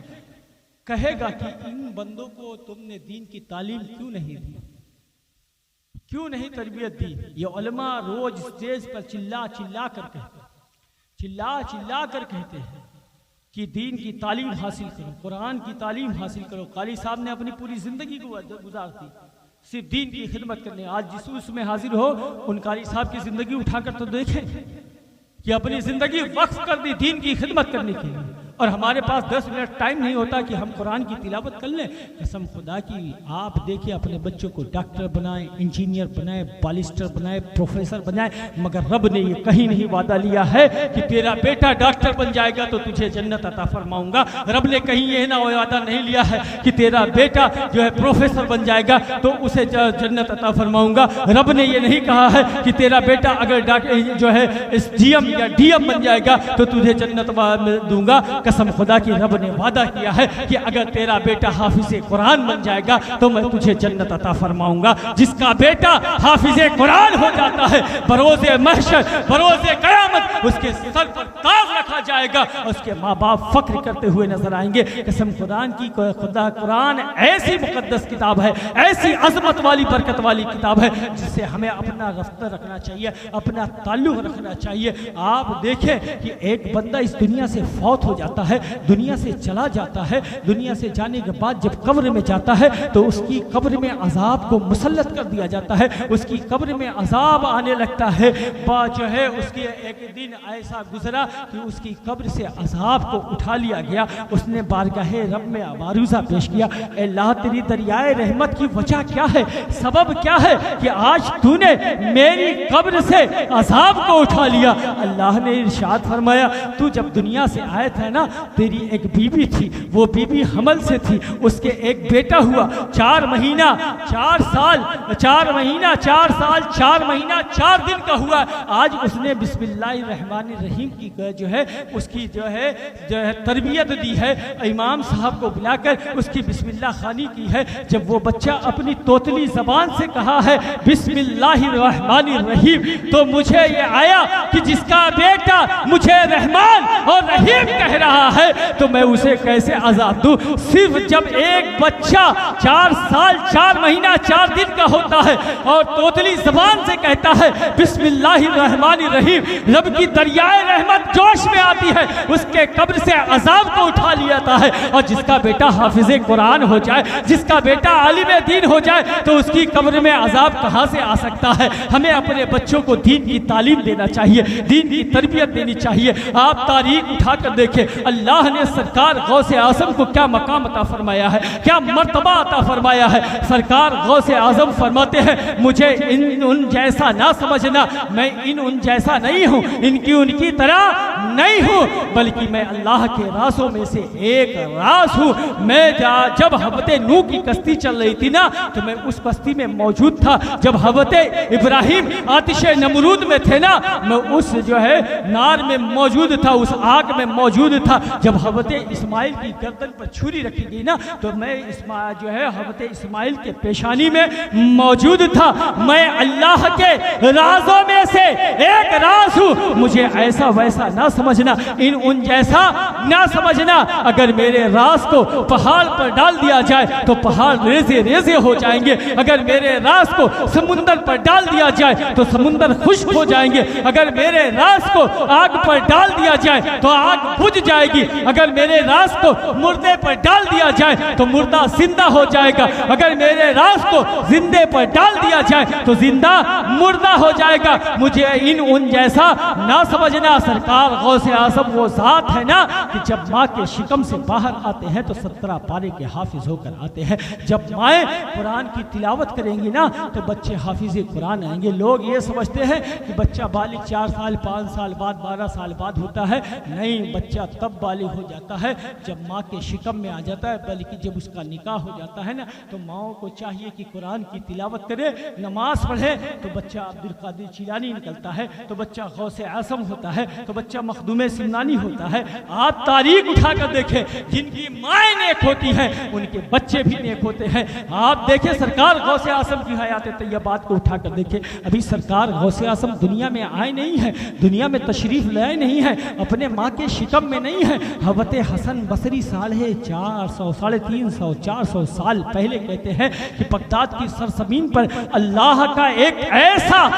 कहेगा कि इन बंदों को तुमने दीन की तालीम क्यों नहीं दी, क्यों नहीं तरबियत दी। ये उलमा रोज स्टेज पर चिल्ला चिल्ला कर कहते, चिल्ला चिल्ला कर कहते हैं कि दीन की तालीम हासिल करो, कुरान की तालीम हासिल करो। कारी साहब ने अपनी पूरी जिंदगी गुजार दी सिर्फ दीन की खिदमत करने। आज जिस उसमें हाजिर हो उन कारी साहब की जिंदगी उठाकर तो देखें कि अपनी जिंदगी वक्फ कर दी दीन की खिदमत करने के लिए, और हमारे पास 10 मिनट टाइम नहीं होता कि हम कुरान की तिलावत कर लें। कसम खुदा की आप देखिए, अपने बच्चों को डॉक्टर बनाएं, इंजीनियर बनाएं, बालिस्टर बनाएं, प्रोफेसर बनाएं, मगर रब ने ये कहीं नहीं वादा लिया है कि तेरा बेटा डॉक्टर बन जाएगा तो तुझे जन्नत अता फरमाऊंगा। रब ने कहीं ये ना वादा नहीं लिया है कि तेरा बेटा जो है प्रोफेसर बन जाएगा तो उसे जन्नत अता फरमाऊंगा। रब ने ये नहीं कहा है कि तेरा बेटा अगर जो है GM या DM बन जाएगा तो तुझे जन्नत दूंगा। कसम खुदा की रब ने वादा किया है कि अगर तेरा बेटा हाफिज कुरान बन जाएगा तो मैं तुझे जन्नत अता फरमाऊंगा। जिसका बेटा हाफिज कुरान हो जाता है, बरोज़े महशर, बरोज़े कयामत उसके सर पर ताज रखा जाएगा, उसके माँ बाप फख्र करते हुए नजर आएंगे। कसम कुरान की, खुदा कुरान ऐसी मुकद्दस किताब है, ऐसी अजमत वाली बरकत वाली किताब है जिससे हमें अपना रफ्ता रखना चाहिए, अपना ताल्लुक रखना चाहिए। आप देखें कि एक बंदा इस दुनिया से फौत हो जाता है, दुनिया से चला जाता है, दुनिया से जाने के बाद जब कब्र में जाता है तो उसकी कब्र में अजाब को मुसल्लत कर दिया जाता है, उसकी कब्र में अजाब आने लगता है। जो है उसके एक दिन ऐसा गुजरा कि उसकी कब्र से अजाब को उठा लिया गया। उसने बारगाहे रब में आवारूजा पेश किया, अल्लाह तेरी दरियाए रहमत की वजह क्या है, सबब क्या है कि आज तूने मेरी कब्र से अजाब को उठा लिया। अल्लाह ने इरशाद फरमाया, तू जब दुनिया से आया था ना, तेरी एक बीबी थी, वो बीबी हमल से थी, उसके एक बेटा हुआ, 4 महीना 4 साल 4 महीना 4 साल 4 महीना 4 दिन का हुआ। आज उसने बिस्मिल्लाहिर्रहमानिर्रहीम की जो है उसकी जो है तरबियत दी है, इमाम साहब को बुलाकर उसकी बिस्मिल्लाह खानी की है। जब वो बच्चा अपनी तोतली जबान से कहा है बिस्मिल्लाहिर्रहमानिर्रहीम, तो मुझे ये आया कि जिसका बेटा मुझे रहमान और रहीम कह रहा है तो मैं उसे कैसे आजाद दूं। सिर्फ जब एक बच्चा 4 साल 4 महीना 4 दिन का होता है और तोतली जबान से कहता है बिस्मिल्लाहिर्रहमानिर्रहीम, रब की दरियाए रहमत जोश में आती है, उसके कब्र से अजाब को उठा लिया जाता है। और जिसका बेटा हाफिज कुरान हो जाए, जिसका बेटा आलिम दीन हो जाए तो उसकी कब्र में अजाब कहां से आ सकता है। हमें अपने बच्चों को दीन की तालीम देना चाहिए, दीन की तरबियत देनी चाहिए। आप तारीख उठाकर देखें, अल्लाह ने सरकार गौसे आजम को क्या मकाम अता फरमाया है, क्या मर्तबा अता फरमाया है। सरकार गौसे आजम फरमाते हैं, मुझे इन उन जैसा ना समझना, मैं इन उन जैसा नहीं हूँ, इनकी उनकी तरह नहीं हूँ, बल्कि मैं अल्लाह के रासों में से एक रास हूँ। मैं जब हज़रत नूह की कश्ती चल रही थी ना, तो मैं उस कश्ती में मौजूद था। जब हज़रत इब्राहिम आतिश नमरूद में थे ना, मैं उस जो है नार में मौजूद था, उस आग में मौजूद था। जब हज़रत इस्माइल की गर्दन पर छुरी रखी गई ना, तो मैं जो है हज़रत इस्माइल के पेशानी में मौजूद था। मैं अल्लाह के राजों में से एक राज हूँ, मुझे ऐसा वैसा ना समझना, इन उन जैसा ना समझना। अगर मेरे राज को पहाड़ पर डाल दिया जाए तो पहाड़ रेजे रेजे हो जाएंगे, अगर मेरे राज को समुंदर पर डाल दिया जाए तो समुंदर खुश्क हो जाएंगे, अगर मेरे राज को आग पर डाल दिया जाए तो आग बुझ जाएगी, अगर मेरे राज को मुर्दे पर डाल दिया जाए तो मुर्दा जिंदा हो जाएगा, अगर मेरे राज को जिंदे पर डाल दिया जाए तो जिंदा मुर्दा हो जाएगा। मुझे इन उन जैसा ना समझना। सरकार गौसे आज़म वो जात है ना कि जब माँ के शिकम से बाहर आते हैं तो 17 पारे के हाफिज होकर आते हैं। जब माएँ कुरान की तिलावत करेंगी ना तो बच्चे हाफिज कुरान आएंगे। लोग ये समझते हैं कि बच्चा बालिग 4 साल 5 साल बाद 12 साल बाद होता है। नहीं, बच्चा तब बालिग हो जाता है जब माँ के शिकम में आ जाता है, बल्कि जब उसका निकाह हो जाता है ना, तो माओ को चाहिए कि कुरान की तिलावत करे, नमाज पढ़े। तो बच्चा अब्दुल कादिर जिलानी निकलता है, तो बच्चा गौसे आज़म होता है, तो बच्चा मखदूम सिमनानी होता है। आप तारीख उठाकर देखें, जिनकी माएँ नेक होती हैं उनके बच्चे भी नेक होते हैं। आप देखें सरकार गौसे आज़म की हयात तैयबात को उठाकर देखें। अभी सरकार गौसे आज़म दुनिया में आए नहीं है, दुनिया में तशरीफ लाए नहीं है, अपने माँ के शिकम में नहीं है। हज़रत हसन बसरी 450 साल पहले कहते हैं कि बगदाद की सरजमीन पर अल्लाह का एक ऐसा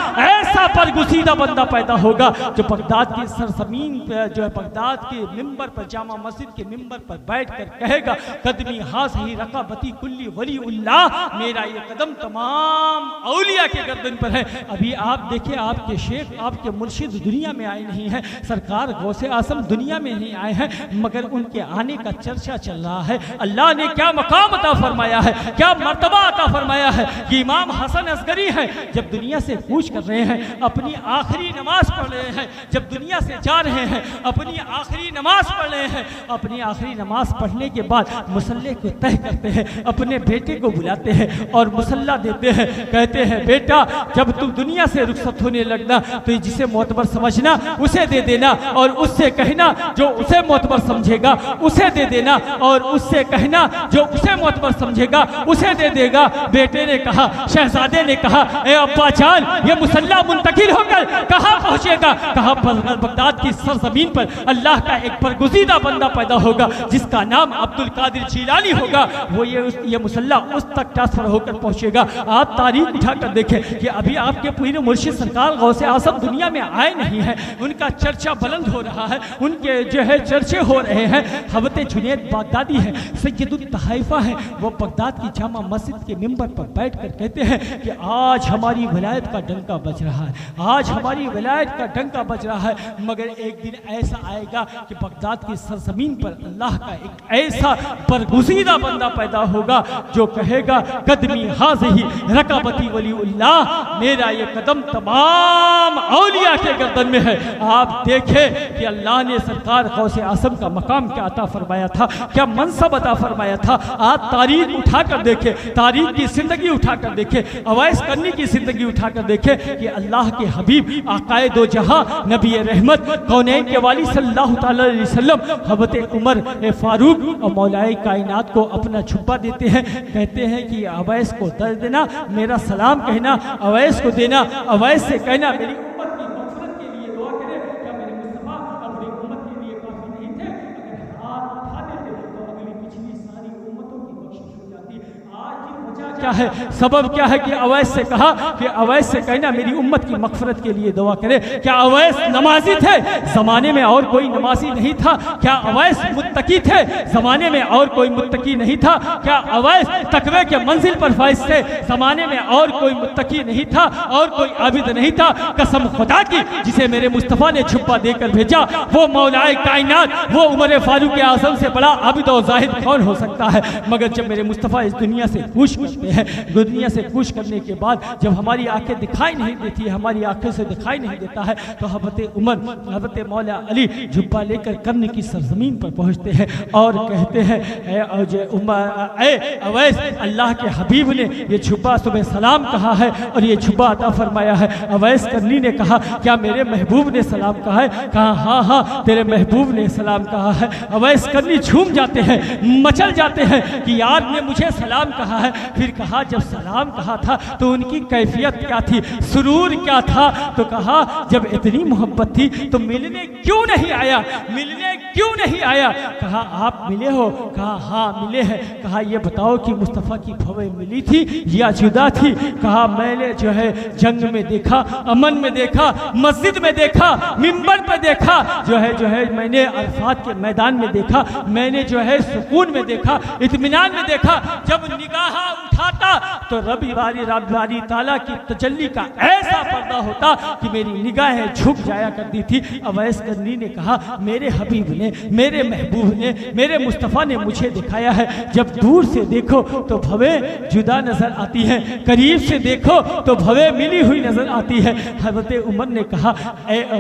बरगुज़ीदा बंदा पैदा होगा जो बगदाद की सरजमीन पर, जो है बगदाद के मिंबर पर, जामा मस्जिद के मिंबर पर बैठ कर कहेगा, कदमी हाज़िही रक़बती कुल्ली वलीउल्लाह, मेरा ये कदम तमाम औलिया के गर्दन पर है। अभी आप देखिए, आपके शेख, आपके मुर्शिद दुनिया में आए नहीं हैं, सरकार गौसे आज़म दुनिया में नहीं आए हैं, मगर उनके आने का चर्चा चल रहा है। अल्लाह ने क्या मकाम अता फरमाया है, क्या मर्तबा अता फरमाया है कि इमाम हसन असगरी हैं, जब दुनिया से कूच कर रहे हैं, अपनी आखिरी नमाज पढ़ रहे हैं, जब दुनिया से जा रहे हैं, अपनी आखिरी नमाज पढ़ रहे हैं, अपनी आखिरी नमाज पढ़ने के बाद मुसल्ले को तय करते हैं, अपने बेटे को बुलाते हैं और मुसल्ला देते हैं, कहते हैं बेटा जब तुम दुनिया से रुखसत होने लगना तो जिसे मोतबर समझना उसे दे देना, और उससे कहना जो उसे मोतबर समझेगा उसे दे देना, और उससे कहना जो उसे मोतबर समझेगा उसे दे देगा। बेटे ने कहा, शहजादे ने कहा, ए अब्बा जान, ये मुसल्ला मुंतकिल होकर कहाँ पहुँचेगा? कहा बगदाद की सरजमीन पर अल्लाह का एक बरगुज़ीदा बंदा पैदा होगा जिसका नाम अब्दुल कादिर जीलानी होगा, वो ये मुसल्ला उस तक ट्रांसफर होकर पहुँचेगा। आप तारीख उठाकर देखें कि अभी आपके पूरे मुर्शिद सरकार गौसे आज़म दुनिया में आए नहीं हैं, उनका चर्चा बुलंद हो रहा है, उनके जो है चर्चे हो रहे हैं। हज़रत जुनैद बगदादी है, सैयदुत तहाइफा है, वो बगदाद की जामा मस्जिद के मिंबर पर बैठ कर कहते हैं कि आज हमारी विलायत का डंका बज रहा है, आज हमारी विलायत का डंका बज रहा है, मगर एक दिन ऐसा आएगा कि बगदाद की सरजमीन पर अल्लाह का एक ऐसा बरगुज़ीदा बंदा पैदा होगा जो कहेगा, कदमी हाज़िही रक़बती वलीउल्लाह, मेरा ये कदम तमाम औलिया के गर्दन में है। आप देखें कि अल्लाह ने सरकार गौसे आज़म का मकाम क्या अता फरमाया था, क्या मनसब अता फरमाया था। आप तारीख उठाकर देखें, तारीख की जिंदगी उठाकर देखें, अवैस करनी की जिंदगी उठाकर देखें कि अल्लाह के हबीब आकाए दो जहां नबी रहमत कौनैन के वाली सल्लल्लाहु अलैहि वसल्लम हज़रत उमर फारूक और मौलाए कायनात को अपना छुपा देते हैं, कहते हैं कि अवैस को दर्द देना, मेरा सलाम कहना, अवैस को देना, अवैस से कहना मेरी उम्मत की मग़फ़िरत के लिए दुआ करें। क्या मेरे मुस्तफ़ा अपनी उम्मत के लिए काफ़ी नहीं थे? अगर हाथ उठा देते तो अगली पिछली सारी उम्मतों की बख्शिश हो जाती। आज की वजह क्या है, सबब क्या है कि अवैस से कहा कि अवैस से कहना मेरी उम्मत की मग़फ़िरत के लिए दुआ करे। क्या अवैस नमाजी थे? ज़माने में और कोई नमाजी नहीं था। क्या अवैस मुत्तकी थे? ज़माने में और कोई मुत्तकी नहीं था। क्या अवैस तकवे के मंजिल पर फाइज थे? ज़माने में और कोई मुत्तकी नहीं था और कोई आबिद नहीं था। कसम खुदा की जिसे मेरे मुस्तफ़ा ने छुपा देकर भेजा, वो मौलाए कायनात, वो उमर फारूक आज़म से बड़ा आबिद और जाहिद कौन हो सकता है। मगर जब मेरे मुस्तफ़ा इस दुनिया से कूच करते हैं, दुनिया से कूच करने के बाद जब हमारी आंखें दिखाई नहीं देती, हमारी आंखें से दिखाई नहीं देता है, तो हज़रत उमर, हज़रत मौला अली जुब्बा लेकर कर्न की सरजमीन पर पहुँचते हैं और कहते हैं, ए अवैस, अल्लाह के हबीब ने ये जुब्बा सुबह सलाम कहा है और ये जुब्बा अता फरमाया है। अवैस करनी ने कहा, क्या मेरे महबूब ने सलाम कहा है? कहा हाँ हाँ, तेरे महबूब ने सलाम कहा है। अवैस करनी झूम जाते हैं, मचल जाते हैं कि यार ने मुझे सलाम कहा है। फिर कहा, जब सलाम कहा था तो उनकी कैफियत क्या थी, सुरूर क्या था? तो कहा, जब इतनी मोहब्बत थी तो मिलने क्यों नहीं आया, मिलने क्यों नहीं आया? कहा, आप मिले हो? कहा हाँ मिले हैं। कहा, ये बताओ कि मुस्तफ़ा की भवें मिली थी या जुदा थी? कहा, मैंने जो है जंग में देखा, अमन में देखा, मस्जिद में देखा, मिंबर पे देखा, जो है मैंने अरफात के मैदान में देखा, मैंने जो है सुकून में देखा, इत्मीनान में देखा। जब निगाह उठाता तो रब्बानी ताला की तजल्ली का ऐसा पर्दा होता कि मेरी निगाहें झुक जाया करती थी। अवैस करनी ने कहा, मेरे हबीब ने, मेरे महबूब ने, मेरे मुस्तफ़ा ने मुझे दिखाया है, जब दूर से देखो तो भवें जुदा नजर आती है, करीब से देखो तो भवें मिली हुई नजर आती है। हज़रत उमर ने कहा,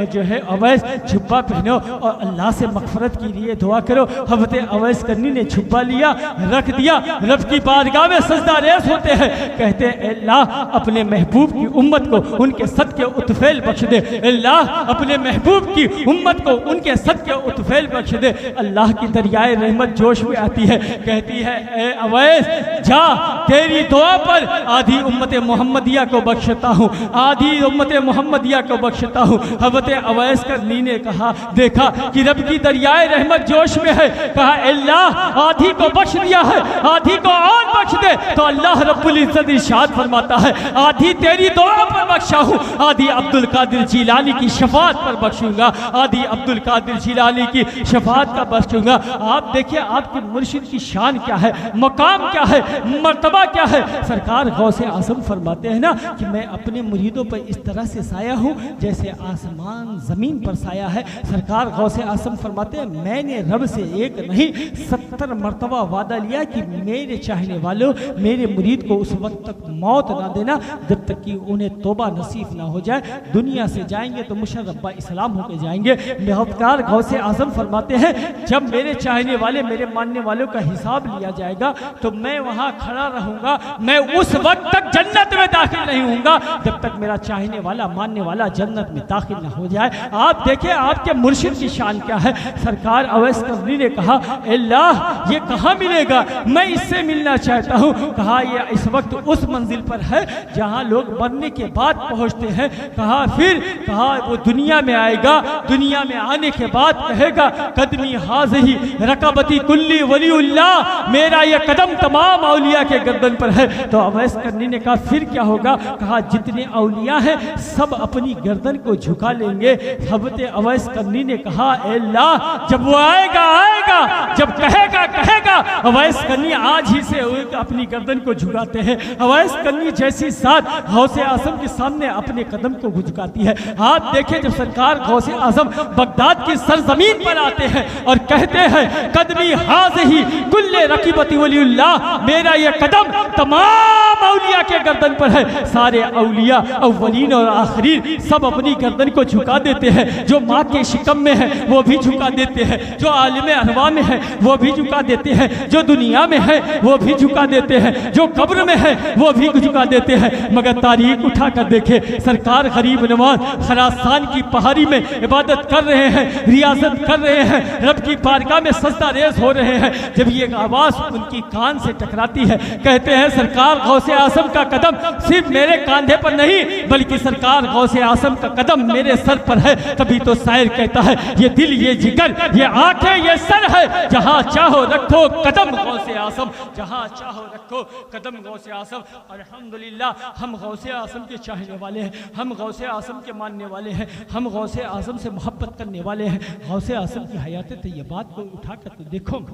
जो है अवैस, जुब्बा पहनो और अल्लाह से मग़फ़िरत के लिए दुआ करो। हज़रत अवैस करनी ने जुब्बा लिया, रख दिया, रब की बारगाह में सजदा रेस होते हैं, कहते हैं अल्लाह अपने महबूब की उम्मत को उनके सदके उतफैल बख्श दे, अल्लाह अपने महबूब की उम्मत को उनके सदके उतफैल बख्श दे। अल्लाह की दरियाए रहमत जोश में आती है, कहती है ए अवैस जा, तेरी दुआ पर आधी उम्मत मोहम्मदिया को बख्शता हूँ, आधी उम्मत मोहम्मदिया को बख्शता हूँ। हज़रत अवैस करनी ने कहा, देखा कि रब की दरियाए रहमत जोश में है, कहा अल्लाह आधी को बख्श दिया है, आधी को और बख्श दे। तो अल्लाह रब्बुल इज्जत इरशाद फरमाता है आधी तेरी दुआ पर बख्शा हूँ, आधी अब्दुल कादिर जिलानी की शफाअत पर बख्शूंगा, आधी अब्दुल कादिर जिलानी की शफाअत का बख्शूंगा। आप देखिए आपके मुर्शिद की शान क्या है, मकाम क्या है, मर्तबा क्या है। सरकार गौसे आज़म फरमाते हैं ना कि मैं अपने मुरीदों पर इस तरह से साया हूँ जैसे आसमान ज़मीन पर साया है। सरकार गौसे आज़म फरमाते हैं मैंने रब से एक नहीं 70 मरतबा वादा लिया कि मेरे चाहने वालों मेरे मुरीद को उस वक्त तक मौत ना देना जब तक कि उन्हें तौबा नसीब ना हो जाए। दुनिया से जाएंगे तो मुशर्रफ इस्लाम होकर जाएंगे। सरकार गौसे आज़म फरमाते हैं जब मेरे चाहने वाले मेरे मानने वालों का हिसाब लिया जाएगा तो मैं वहाँ खड़ा रहूँगा, मैं उस वक्त तक जन्नत में दाखिल नहीं होऊंगा जब तक मेरा चाहने वाला मानने वाला जन्नत में दाखिल ना हो जाए। आप देखिए आपके मुर्शिद की शान क्या है। सरकार अवैस करनी ने कहा अल्लाह ये कहाँ मिलेगा, मैं इससे मिलना चाहता हूँ। कहा ये इस वक्त उस मंजिल पर है जहाँ लोग मरने के बाद पहुँचते हैं। कहा फिर कहा वो दुनिया में आएगा, दुनिया में आने के बाद कहेगा कदमी हाज़ही रकबती कुल्ली वलीउल्लाह, मेरा ये कदम तमाम औलिया के गर्दन पर है। तो अवैस करनी ने कहा फिर क्या होगा। कहा जितने औलिया हैं सब अपनी गर्दन को झुका लेंगे। हज़रत अवैस करनी ने कहा अल्लाह जब वो आएगा आएगा, जब कहेगा कहेगा। अवैस करनी आज ही से अपनी गर्दन को झुकाते हैं। अवैस करनी जैसी साथ गौसे आज़म के सामने अपने कदम को झुकाती है। आप देखें जब सरकार गौसे आज़म बगदाद की सरजमीन पर आते हैं और कहते हैं कदमी हाज़ही कुल्ले रकीबती वलीउल्लाह, मेरा ये कदम तमाम औलिया के गर्दन पर है। सारे औलिया अव्वलीन और आखिरीन सब अपनी गर्दन को झुका देते हैं। जो माँ के शिकम में है वो भी झुका देते हैं, जो आलिम अरवा में है वो भी झुका देते हैं, जो दुनिया में है वो भी झुका देते हैं, जो कब्र में है वो भी झुका देते हैं। मगर तारीख उठा कर देखे सरकार गरीब नवाज खरासान की पहाड़ी में इबादत कर रहे हैं, रियाजत कर रहे हैं, रब की बारगाह में सजदा रेज़ हो रहे हैं। जब ये आवाज़ उनकी कान से टकराती है कहते हैं सरकार गौसे आज़म का कदम सिर्फ मेरे कांधे पर नहीं बल्कि सरकार गौसे आज़म का कदम मेरे सर पर है। तभी तो शायर कहता है ये दिल ये जिगर ये आंखें ये सर है, जहां चाहो रखो कदम गौसे आज़म, जहां चाहो रखो कदम गौसे आज़म। अल्हम्दुलिल्लाह हम गौसे आज़म के चाहने वाले हैं, हम गौसे आज़म के मानने वाले हैं, हम गौसे आज़म से मोहब्बत करने वाले हैं। गौसे आज़म की हयात तैयबात को उठा कर तो देखो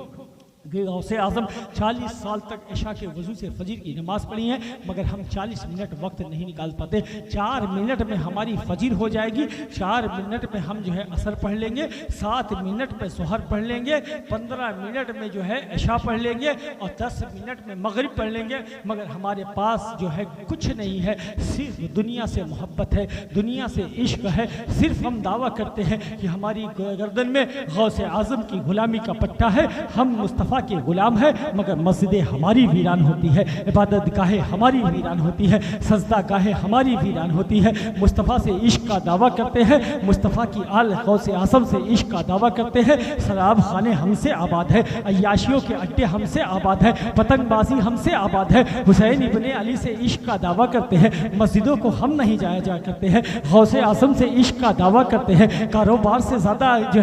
गौसे आज़म 40 साल तक इशा के वजू से फजर की नमाज़ पढ़ी है, मगर हम 40 मिनट वक्त नहीं निकाल पाते। 4 मिनट में हमारी फजर हो जाएगी, 4 मिनट में हम जो है असर पढ़ लेंगे, 7 मिनट में सुहर पढ़ लेंगे, 15 मिनट में जो है इशा पढ़ लेंगे और 10 मिनट में मगरिब पढ़ लेंगे। मगर हमारे पास जो है कुछ नहीं है, सिर्फ दुनिया से मोहब्बत है, दुनिया से इश्क है। सिर्फ हम दावा करते हैं कि हमारी गर्दन में गौसे आज़म की गुलामी का पट्टा है, हम मुस्तफ़ा के गुलाम है। मगर मस्जिदें हमारी वीरान होती है, इबादत गाहें हमारी वीरान होती है, सजदा गाहें हमारी वीरान होती है। मुस्तफ़ा से इश्क का दावा करते हैं, मुस्तफ़ा की आल गौसे आज़म से इश्क का दावा करते हैं। शराब खाने हमसे आबाद है, अय्याशियों के अड्डे हमसे आबाद है, पतंगबाजी हमसे आबाद है। हुसैन इब्ने अली से इश्क का दावा करते हैं, मस्जिदों को हम नहीं जाया करते हैं। गौसे आज़म से इश्क का दावा करते हैं, कारोबार से ज़्यादा जो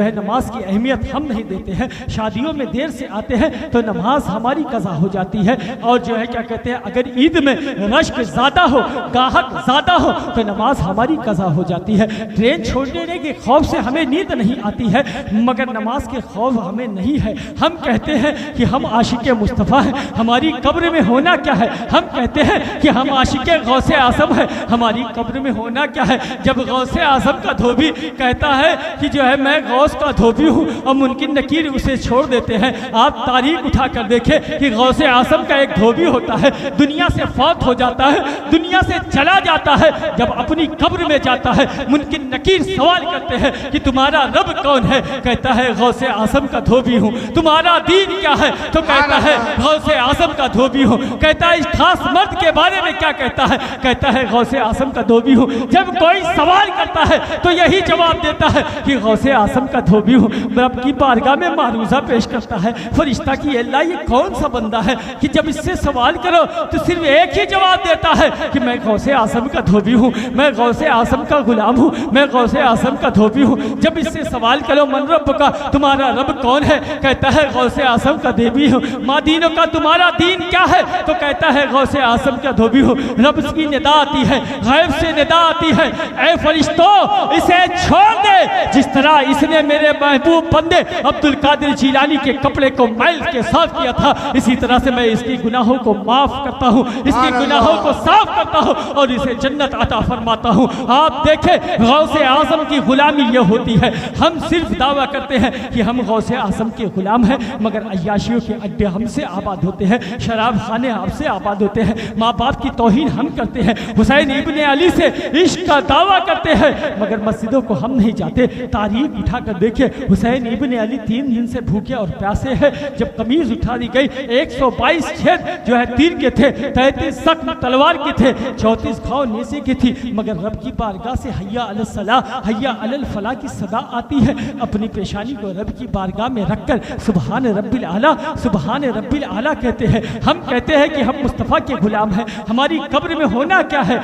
है नमाज की अहमियत हम नहीं देते हैं। शादियों में देर से आते हैं तो नमाज हमारी कज़ा हो जाती है। और जो है क्या कहते हैं अगर ईद में रश्क ज़्यादा हो, गाहक ज़्यादा हो तो नमाज हमारी कज़ा हो जाती है। ट्रेन छोड़ने के खौफ से हमें नींद नहीं आती है, मगर नमाज के खौफ हमें नहीं है। हम कहते हैं कि हम आशिक मुस्तफ़ा हैं, हमारी कब्र में होना क्या है। हम कहते हैं कि हम आशिक गौसे आज़म है, हमारी कब्र में होना क्या है। जब गौसे आज़म का धोबी कहता है कि जो है मैं गौस का धोबी हूँ और मुनकिर नकीर उसे छोड़ देते हैं, आप तारीख उठा कर देखें कि गौसे आजम का एक धोबी होता है, दुनिया से फौत हो जाता है, दुनिया से चला जाता है। जब अपनी कब्र में जाता है, मुनकिर नकीर सवाल करते हैं कि तुम्हारा रब कौन है? कहता है गौसे आजम का धोबी हूँ। तुम्हारा दीन क्या है? तो कहता है गौसे आजम का धोबी हूँ। कहता है इस खास मर्द के बारे में क्या कहता है? कहता है गौसे आजम का धोबी हूँ। जब कोई सवाल करता है तो यही जवाब देता है कि गौसे आजम का धोबी हूँ। रब की बारगाह में मारूजा पेश करता है फरिश्ता की, अल्लाह ये कौन सा बंदा है कि जब इससे सवाल करो तो सिर्फ एक ही जवाब देता है कि मैं गौसे आजम का धोबी हूँ, मैं गौसे आजम का गुलाम हूँ, मैं गौसे आजम का धोबी हूँ। जब इससे सवाल करो मन रब का, तुम्हारा रब कौन है? कहता है गौसे आजम का देवी हूँ। माँ दीनों का तुम्हारा दीन क्या है? तो कहता है गौसे आजम का धोबी हूँ। रब की निदा आती है, गैब से निदा आती है, ऐ फरिश्तों इसे छोड़ दे। जिस तरह इसने मेरे महबूब बंदे अब्दुल कादिर जिलानी के कपड़े को मैल के साफ किया था, इसी तरह से मैं इसकी गुनाहों को माफ करता हूँ, इसकी गुनाहों को साफ करता हूँ और इसे जन्नत अता फरमाता हूँ। आप देखें गौसे आजम की गुलामी ये होती है। हम सिर्फ दावा करते हैं कि हम गौसे आजम के गुलाम हैं, मगर अय्याशियों के अड्डे हमसे आबाद होते हैं, शराब खाने हमसे आबाद होते हैं, माँ बाप की तौहीन हम करते हैं, हुसैन इब्ने अली से इश्क का दावा करते हैं, मगर मस्जिदों को हम नहीं जाते। तारीख उठा कर देखे, हुसैन इब्ने अली 3 दिन से भूखे और प्यासे हैं। जब कमीज उठा दी गई 122 छेद जो है तीर के थे, 33 सख्त तलवार के थे, 34 घाव नेसे की थी, मगर रब की बारगाह से हैया अलल सलाह हैया अलल फलाह की सदा आती है। अपनी पेशानी को रब की बारगाह में रखकर सुबहान रब्बिल आला, सुबहान रब्बिल आला कहते हैं। हम कहते हैं कि हम मुस्तफ़ा के गुलाम हैं। हमारी कब्र में होना क्या है?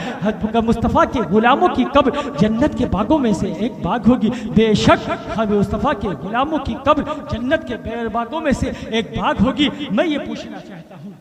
मुस्तफ़ा के गुलामों की कब्र जन्नत के बागों में से एक बाग होगी। बेशक हम मुस्तफ़ा के गुलामों की कब्र जन्नत के बागों में से एक बाग होगी। मैं ये पूछना चाहता हूँ,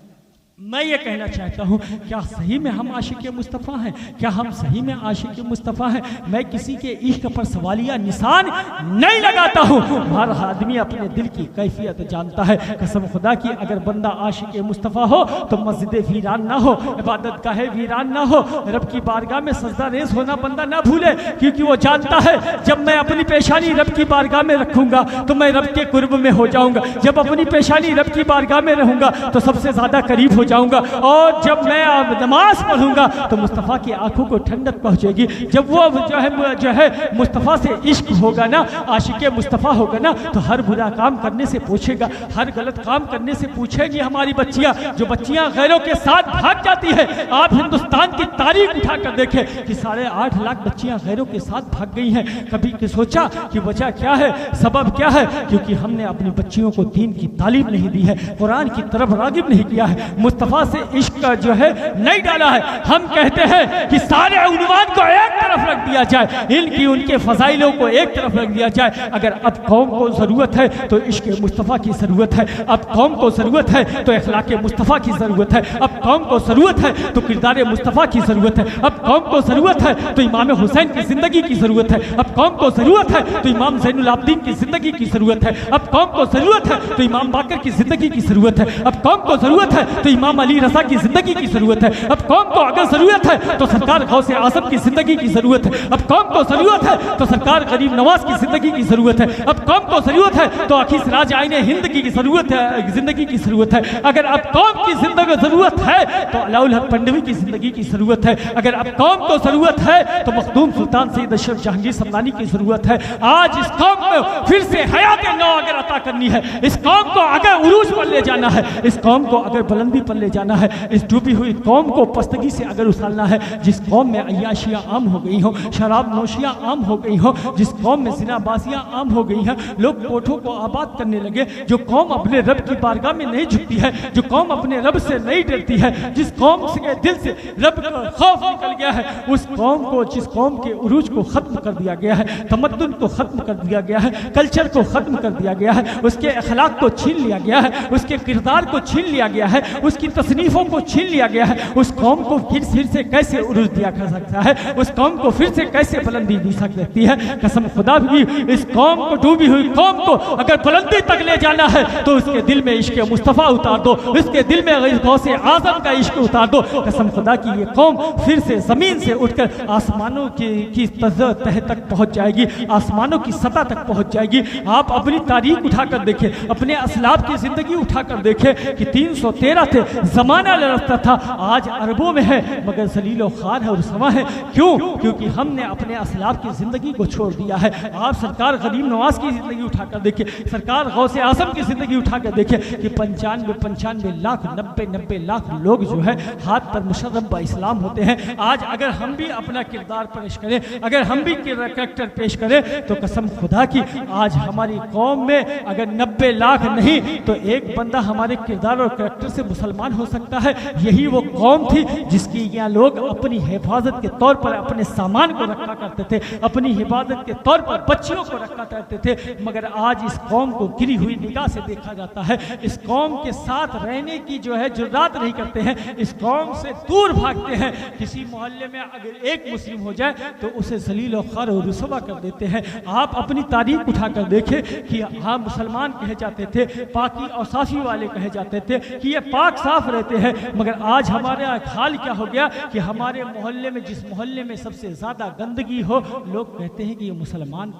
मैं ये कहना चाहता हूँ, क्या सही में हम आशिक़ मुस्तफ़ा हैं? क्या हम सही में आशिक़ मुस्तफ़ा हैं? मैं किसी के इश्क पर सवालिया निशान नहीं लगाता हूँ। हर आदमी अपने दिल की कैफियत जानता है। कसम खुदा की अगर बंदा आशिक़ मुस्तफ़ा हो तो मस्जिद वीरान ना हो, इबादत गाह वीरान ना हो, रब की बारगाह में सजदा रेज़ होना बंदा ना भूले, क्योंकि वो जानता है जब मैं अपनी पेशानी रब की बारगाह में रखूँगा तो मैं रब के कुर्ब में हो जाऊँगा। जब अपनी पेशानी रब की बारगाह में रहूँगा तो सबसे ज़्यादा करीब हो जाऊँगा, और जब मैं नमाज पढ़ूंगा तो मुस्तफ़ा की आंखों को ठंडक पहुंचेगी। जब वो जो है मुस्तफ़ा से इश्क होगा ना, आशिक़ मुस्तफ़ा होगा ना, तो हर बुरा काम करने से पूछेगा, हर गलत काम करने से पूछेगी। हमारी बच्चियां, जो बच्चियां गैरों के साथ भाग जाती है, आप हिंदुस्तान की तारीख उठा कर देखें कि 8.5 लाख बच्चियां गैरों के साथ भाग गई हैं। कभी सोचा कि वजह क्या है, सबब क्या है? क्योंकि हमने अपनी बच्चियों को दीन की तालीम नहीं दी है, कुरान की तरफ रागिब नहीं किया है, मुस्तफ़ा से इश्क का जो है नहीं डाला है। हम कहते हैं कि सारे उन्वान को एक तरफ रख दिया जाए, इनकी उनके फजाइलों को एक तरफ रख दिया जाए। अगर अब कौम को ज़रूरत है तो इश्क मुस्तफ़ा की ज़रूरत है, अब कौम को ज़रूरत है तो अखलाक मुस्तफ़ा की ज़रूरत है, अब कौम को ज़रूरत है तो किरदार मुस्तफ़ा की ज़रूरत है, अब कौम को ज़रूरत है तो इमाम हुसैन की ज़िंदगी की ज़रूरत है, अब कौम को ज़रूरत है तो इमाम ज़ैनुल आबिदीन की ज़िंदगी की ज़रूरत है, अब कौम को ज़रूरत है तो इमाम बाकर की ज़िंदगी की ज़रूरत है, अब कौम को ज़रूरत है तो इमाम अली रज़ा की ज़िंदगी की ज़रूरत है, अब कौम को अगर ज़रूरत है तो सरकार गौसे आज़म की ज़िंदगी की ज़रूरत है, अब कौम को ज़रूरत है तो सरकार गरीब नवाज की ज़िंदगी की ज़रूरत है, अब कौम को ज़रूरत है तो अखी सिराज आईने हिंद की ज़रूरत है, ज़िंदगी की ज़रूरत है। अगर अब कौम की ज़िंदगी ज़रूरत है तो अलाउल हक पंडवी की ज़िंदगी की ज़रूरत है। अगर अब कौम को ज़रूरत है तो मखदूम सुल्तान सैयद अशरफ जहांगीर समदानी की ज़रूरत है। आज इस कौम को फिर से हयात नौ अगर अता करनी है, इस कौम को अगर उरूज पर ले जाना है, इस कौम को अगर बुलंदी पर ले जाना है, इस डूबी हुई कौम को पस्तगी से अगर उछालना है, जिस कौम में अय्याशियाँ आम हो गई हों, शराब नोशियाँ आम हो गई हों, जिस कौम में ज़िनाबाज़ियाँ आम हो गई हैं, लोग कोठों को आबाद करने लगे, जो कौम अपने रब की बारगाह में नहीं झुकती है, जो कौम अपने रब से नहीं डरती है, जिस कौम के दिल से रब का खौफ निकल गया है, उस कौम को, जिस कौम के उरूज को ख़त्म कर दिया गया है, तमद्दुन को ख़त्म कर दिया गया है, कल्चर को ख़त्म कर दिया गया है, उसके अखलाक को छीन लिया गया है, उसके किरदार को छीन लिया गया है, उसकी उसकी तसनीफों को छीन लिया गया है, उस कौम को फिर से कैसे उरूज दिया जा सकता है, उस कौम को फिर से कैसे बुलंदी दी सकती है। कसम खुदा की, इस कौम को, डूबी हुई कौम को अगर बुलंदी तक ले जाना है तो उसके दिल में इश्क मुस्तफ़ा उतार दो, उसके दिल में गौसे आज़म का इश्क उतार दो। कसम खुदा की ये कौम फिर से ज़मीन से उठकर आसमानों की तह तक पहुंच जाएगी, आसमानों की सतह तक पहुंच जाएगी। आप अपनी तारीख उठाकर देखें, अपने असलाफ की ज़िंदगी उठाकर देखें कि 313 थे, ज़माना लड़ता था, आज अरबों में है मगर जलीलो ख़ार है और समा है। क्यों? क्योंकि हमने अपने असलाफ की ज़िंदगी को छोड़ दिया है। आप सरकार गरीब नवाज की ज़िंदगी उठाकर देखें, सरकार गौसे आज़म की ज़िंदगी उठाकर देखें कि 95 लाख 90 लाख लोग जो है हाथ पर मुशर्रफ बा इस्लाम होते हैं। आज अगर हम भी अपना किरदार पेश करें, अगर हम भी कैरेक्टर पेश करें तो कसम खुदा की आज हमारी कौम में अगर 90 लाख नहीं तो एक बंदा हमारे किरदार और कैरेक्टर से मुसलमान हो सकता है। यही वो कौम थी जिसकी यहाँ लोग अपनी हिफाजत के तौर पर अपने सामान को रखा करते थे, अपनी हिफाजत के तौर पर बच्चियों को रखा करते थे। मगर आज इस कौम को गिरी हुई निगाह से देखा जाता है, इस कौम के साथ रहने की जो है जुर्रात नहीं करते हैं, इस कौम से दूर भागते हैं। किसी मोहल्ले में अगर एक मुस्लिम हो जाए तो उसे जलील और ख़ार और रुसवा कर देते हैं। आप अपनी तारीख उठाकर देखें कि हाँ मुसलमान कहे जाते थे, पाकी और साफी वाले कहे जाते थे कि ये पाक साफ रहते हैं, मगर आज हमारे हाल क्या हो गया कि हमारे मोहल्ले में, जिस मोहल्ले में सबसे ज़्यादा गंदगी हो, लोग कहते हैं कि ये मुसलमान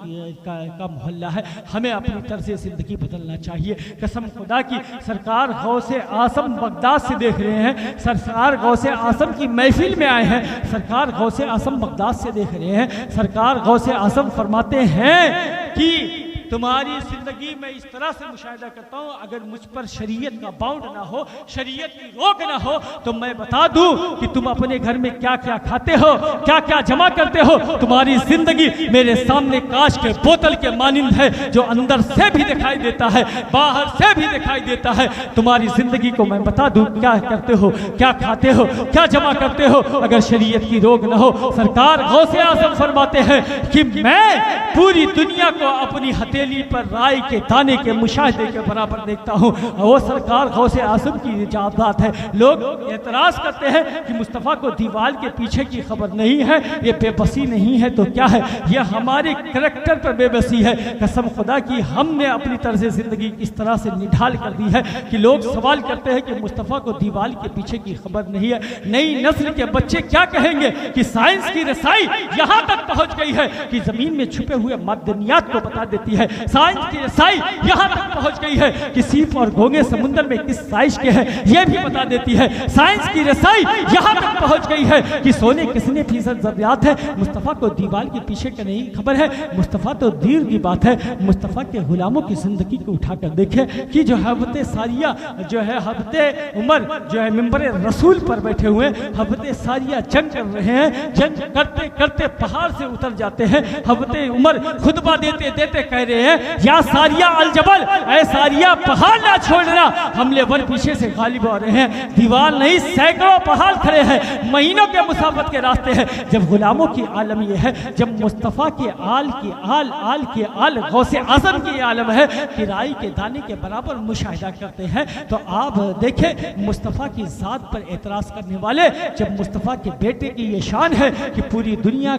का मोहल्ला है। हमें अपनी तर्ज़ ज़िंदगी बदलना चाहिए। कसम खुदा की, सरकार गौसे आज़म बगदाद से देख रहे हैं, सरकार गौसे आज़म की महफिल में आए हैं, सरकार गौसे आज़म बगदाद से देख रहे हैं। सरकार गौसे आज़म फरमाते हैं कि तुम्हारी जिंदगी में इस तरह से मुशाहिदा करता हूँ, अगर मुझ पर शरीयत का बाउंड ना हो, शरीयत की रोक ना हो, तो मैं बता दूं कि तुम अपने घर में क्या क्या खाते हो, क्या क्या जमा करते हो। तुम्हारी जिंदगी मेरे सामने कांच के बोतल के मानिंद है, जो अंदर से भी दिखाई देता है, बाहर से भी दिखाई देता है। तुम्हारी जिंदगी को मैं बता दूं क्या करते हो, क्या खाते हो, क्या जमा करते हो, अगर शरीयत की रोक ना हो। सरकार गौसे आज़म फरमाते हैं कि मैं पूरी दुनिया को अपनी हथेली पर राई के दाने के मुशाहिदे के बराबर देखता हूँ। वो सरकार गौसे आज़म की इजाज़त है। लोग एतराज़ करते हैं कि मुस्तफ़ा को दीवार के पीछे की खबर नहीं है, ये बेबसी नहीं है तो क्या है, ये हमारे करैक्टर पर बेबसी है। कसम खुदा की, हमने अपनी तर्ज ज़िंदगी इस तरह से निढाल कर दी है कि लोग सवाल करते हैं कि मुस्तफ़ा को दीवार के पीछे की खबर नहीं है। नई नस्ल के बच्चे क्या कहेंगे कि साइंस की रसाई यहाँ तक पहुँच गई है कि ज़मीन में छुपे हुए मादनियात को बता देती है। साइंस की रसाई यहाँ तक पहुँच गई है कि सीप और घोंगे समुद्र में किस साइज के हैं ये भी बता देती है। साइंस की रसाई यहाँ तक पहुँच गई है कि सोने कितने फीसद ज़रूरियात है, मुस्तफ़ा को दीवार के पीछे का नहीं खबर है। मुस्तफ़ा तो दूर की बात है, मुस्तफ़ा के गुलामों की ज़िंदगी को उठाकर देखे कि जो हज़रत सारिया जो है, हज़रत उमर जो है मिंबर रसूल पर बैठे हुए, हज़रत सारिया जंग कर रहे हैं, जंग करते करते पहाड़ से उतर जाते हैं। हज़रत उमर खुतबा देते देते कह रहे हैं, या सारिया अल जबल, ऐ सारिया पहाड़ ना छोड़ना, हमलेवर पीछे से गालिब आ रहे हैं। दीवार नहीं, सैकड़ों पहाड़ खड़े हैं, महीनों के मुसाफत के रास्ते हैं। जब गुलामों की आलम यह है, जब मुस्तफ़ा के आल की आल के आल गौसे आज़म की आलम है कि राई के दाने के बराबर मुशाहिदा करते हैं, तो आप देखें मुस्तफ़ा की ज़ात पर एतराज़ करने वाले, जब मुस्तफ़ा के बेटे की ये शान है कि पूरी दुनिया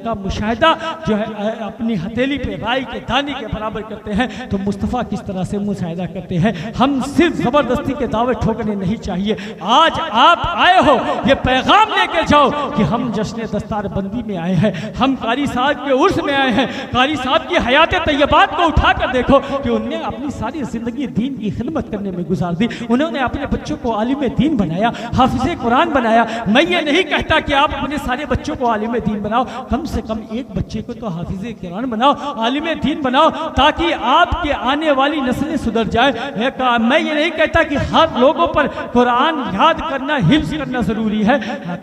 का मुशाहिदा जो है अपनी हथेली पे राई के दाने के बराबर करते हैं, तो मुस्तफ़ा किस तरह से मुशाहिदा करते हैं। हम सिर्फ ज़बरदस्ती के दावे ठोकने नहीं चाहिए। आज आप आए हो, ये पैगाम लेकर जाओ कि हम जश्न दस्तार बंदी में आए हैं, हम कारी साहब के उर्स में आए हैं। कारी साहब की हयात तैयबात को उठाकर देखो कि उन्होंने अपनी सारी ज़िंदगी दीन की खिदमत करने में गुजार दी। उन्होंने अपने बच्चों को आलिम दीन बनाया, हाफिज़ कुरान बनाया। मैं ये नहीं कहता कि आप अपने सारे बच्चों को आलिम दीन बनाओ, कम से कम एक बच्चे को तो हाफिज़ कुरान बनाओ, आलिम दीन बनाओ, ताकि आपके आने वाली नस्लें सुधर जाए। मैं ये नहीं कहता कि हर लोगों पर कुरान याद करना, हिफ्ज़ करना ज़रूरी है,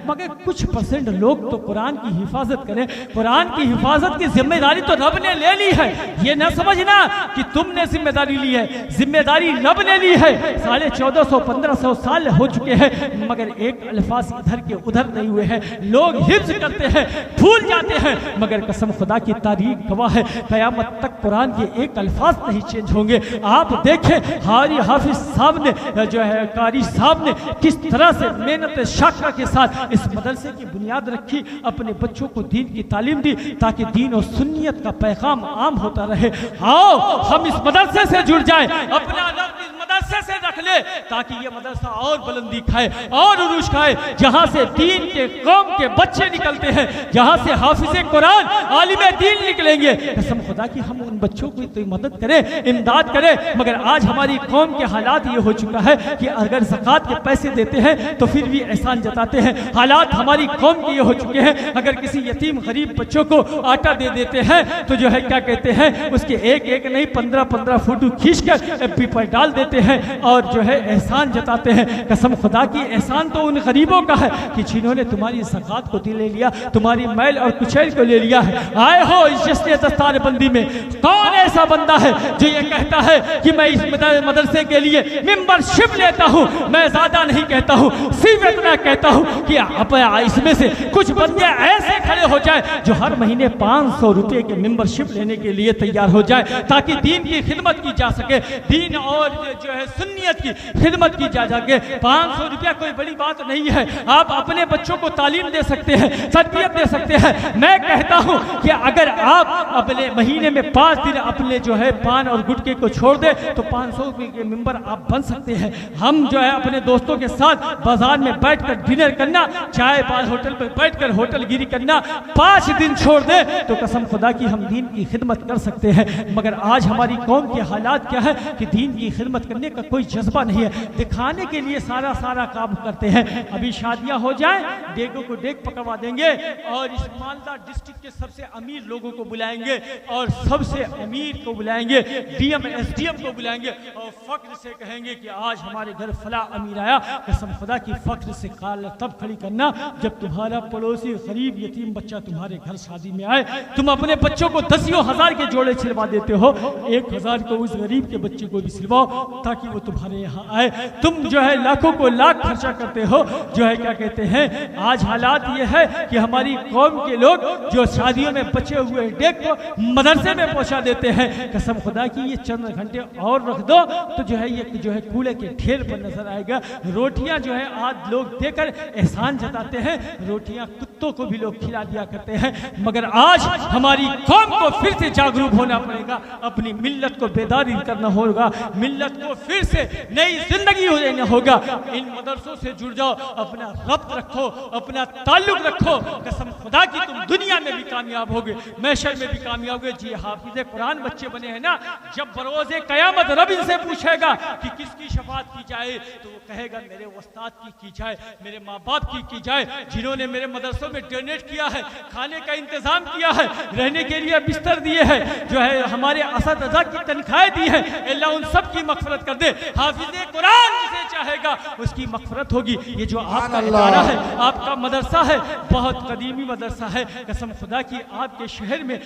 मगर कुछ % लोग तो कुरान की हिफाजत करें। कुरान की हिफाजत की जिम्मेदारी तो रब ने ले ले ली है। ये न समझना कि तुमने जिम्मेदारी ली है, जिम्मेदारी रब ने ली है। 1450-1500 साल हो चुके हैं, मगर एक अल्फाज इधर के उधर नहीं हुए हैं। लोग हिफ्ज करते हैं, भूल जाते हैं, मगर कसम खुदा की तारीख गवाह है, कयामत तक कुरान के एक अल्फाज नहीं चेंज होंगे। आप देखें हारी हाफिज साहब ने जो है, कारी साहब ने किस तरह से मेहनत शाकरा के साथ इस मदरसे की बुनियाद रखी, अपने बच्चों को दीन की तालीम दी ताकि दीन और सुन्नियत का पैगाम आम होता रहे। आओ हम इस मदरसे से जुड़ जाएं, अपना रब्त इस मदरसे से रख ले ताकि ये मदरसा और बुलंदी खाए और उरूज खाए, जहां से दीन के कौम के बच्चे निकलते हैं, जहां से हाफिज़े कुरान आलिम दीन निकलेंगे। कसम खुदा की हम उन बच्चों की तो मदद करें, इमदाद करें, मगर आज हमारी कौम के हालात ये हो चुका है कि अगर ज़कात के पैसे देते हैं तो फिर भी एहसान जताते हैं। हालात हमारी कौम के ये हो चुके हैं, अगर किसी यतीम गरीब बच्चों को आटा दे देते हैं तो जो है क्या कहते हैं, उसके एक एक नहीं 15-15 फोटो खींच कर FB पर डाल देते हैं और जो है एहसान जताते हैं। कसम खुदा की एहसान तो उन गरीबों का है कि जिन्होंने तुम्हारी ज़कात को ले लिया, तुम्हारी मैल और कुचैल को ले लिया है। आए हो इस जश्न दस्तार बंदी में, कौन ऐसा बंदा है जो ये कहता है कि मैं इस मदरसे के लिए मेंबरशिप लेता हूँ? मैं ज्यादा नहीं कहता हूँ, सिर्फ इतना कहता हूँ कि इसमें से कुछ बंदे ऐसे खड़े हो जाए जो हर महीने 500 रुपए के मेंबरशिप लेने के लिए तैयार हो जाए ताकि दीन की खिदमत की जा सके, दीन और जो है सुन्नियत की खिदमत की जा सके। 500 रुपया कोई बड़ी बात नहीं है, आप अपने बच्चों को तालीम दे सकते हैं, तरबियत दे सकते हैं। मैं कहता हूँ कि अगर आप अपने महीने में 5 दिन अपने जो है पान और गुटके को छोड़ दे तो 500 रुपये के मेंबर आप बन सकते हैं। हम जो है अपने दोस्तों के साथ बाजार में बैठकर डिनर करना, चाय बार होटल पर बैठकर होटल गिरी करना, 5 दिन छोड़ दे तो कसम खुदा की हम दीन की खिदमत कर सकते हैं। मगर आज हमारी कौम के हालात क्या है कि दीन की खिदमत करने का कोई जज्बा नहीं है, दिखाने के लिए सारा काम करते हैं। अभी शादियां हो जाए, डेगों को डेग पकड़वा देंगे और इस मालदा डिस्ट्रिक्ट के सबसे अमीर लोगों को बुलाएंगे और सबसे अमीर को बुलाएंगे, DM SDM को बुलाएंगे और फख्र से कहेंगे कि आज हमारे घर फला अमीर आया। कसम खुदा की फख्र से काल तब खड़ी करना जब तुम्हारा पड़ोसी गरीब यतीम बच्चा तुम्हारे घर शादी में आए। तुम अपने बच्चों को 10,000 के जोड़े सिलवा देते हो, 1,000 को उस गरीब के बच्चे को भी सिलवाओ ताकि वो तुम्हारे यहाँ आए। तुम जो है लाखों को लाख खर्चा करते हो, जो है क्या कहते हैं। आज हालात ये है कि हमारी कौम के लोग जो शादियों में बचे हुए डेग को मदरसे में पहुंचा देते हैं। कसम खुदा की ये चंद घंटे और रख दो तो जो है ये जो है कूड़े के ढेर पर नजर आएगा। रोटियां जो है आज लोग देकर एहसान जताते हैं, रोटियां कुत्तों को भी लोग खिला दिया करते हैं। मगर आज हमारी कौम को फिर से जागरूक होना पड़ेगा, अपनी मिल्लत को बेदारी करना होगा, मिल्लत को फिर से नई जिंदगी देना होगा। इन मदरसों से जुड़ जाओ, अपना रब्त रखो, अपना ताल्लुक रखो। कसम खुदा की तुम दुनिया में भी कामयाब होगे, महशर में भी कामयाब होगे। जी हाफिज़े कुरान बच्चे बने हैं ना, जब बरोज़े क़यामत रब इनसे पूछेगा कि किसकी शफाअत की जाए तो वो कहेगा मेरे उस्ताद की जाए, मेरे माँ बाप की जाए, जिन्होंने मेरे मदरसों में डोनेट किया है, खाने का इंतजाम किया है, रहने के लिए बिस्तर दिए हैं, जो है हमारे असतिज़ा की तनख्वाहें दी है। अल्लाह उन सब की मग़फ़िरत कर दे। हाफिज़े कुरान जिसे चाहेगा उसकी मग़फ़िरत होगी। ये जो आपका इदारा है, आपका मदरसा है, बहुत कदीमी मदरसा है। कसम खुदा की आपके शहर में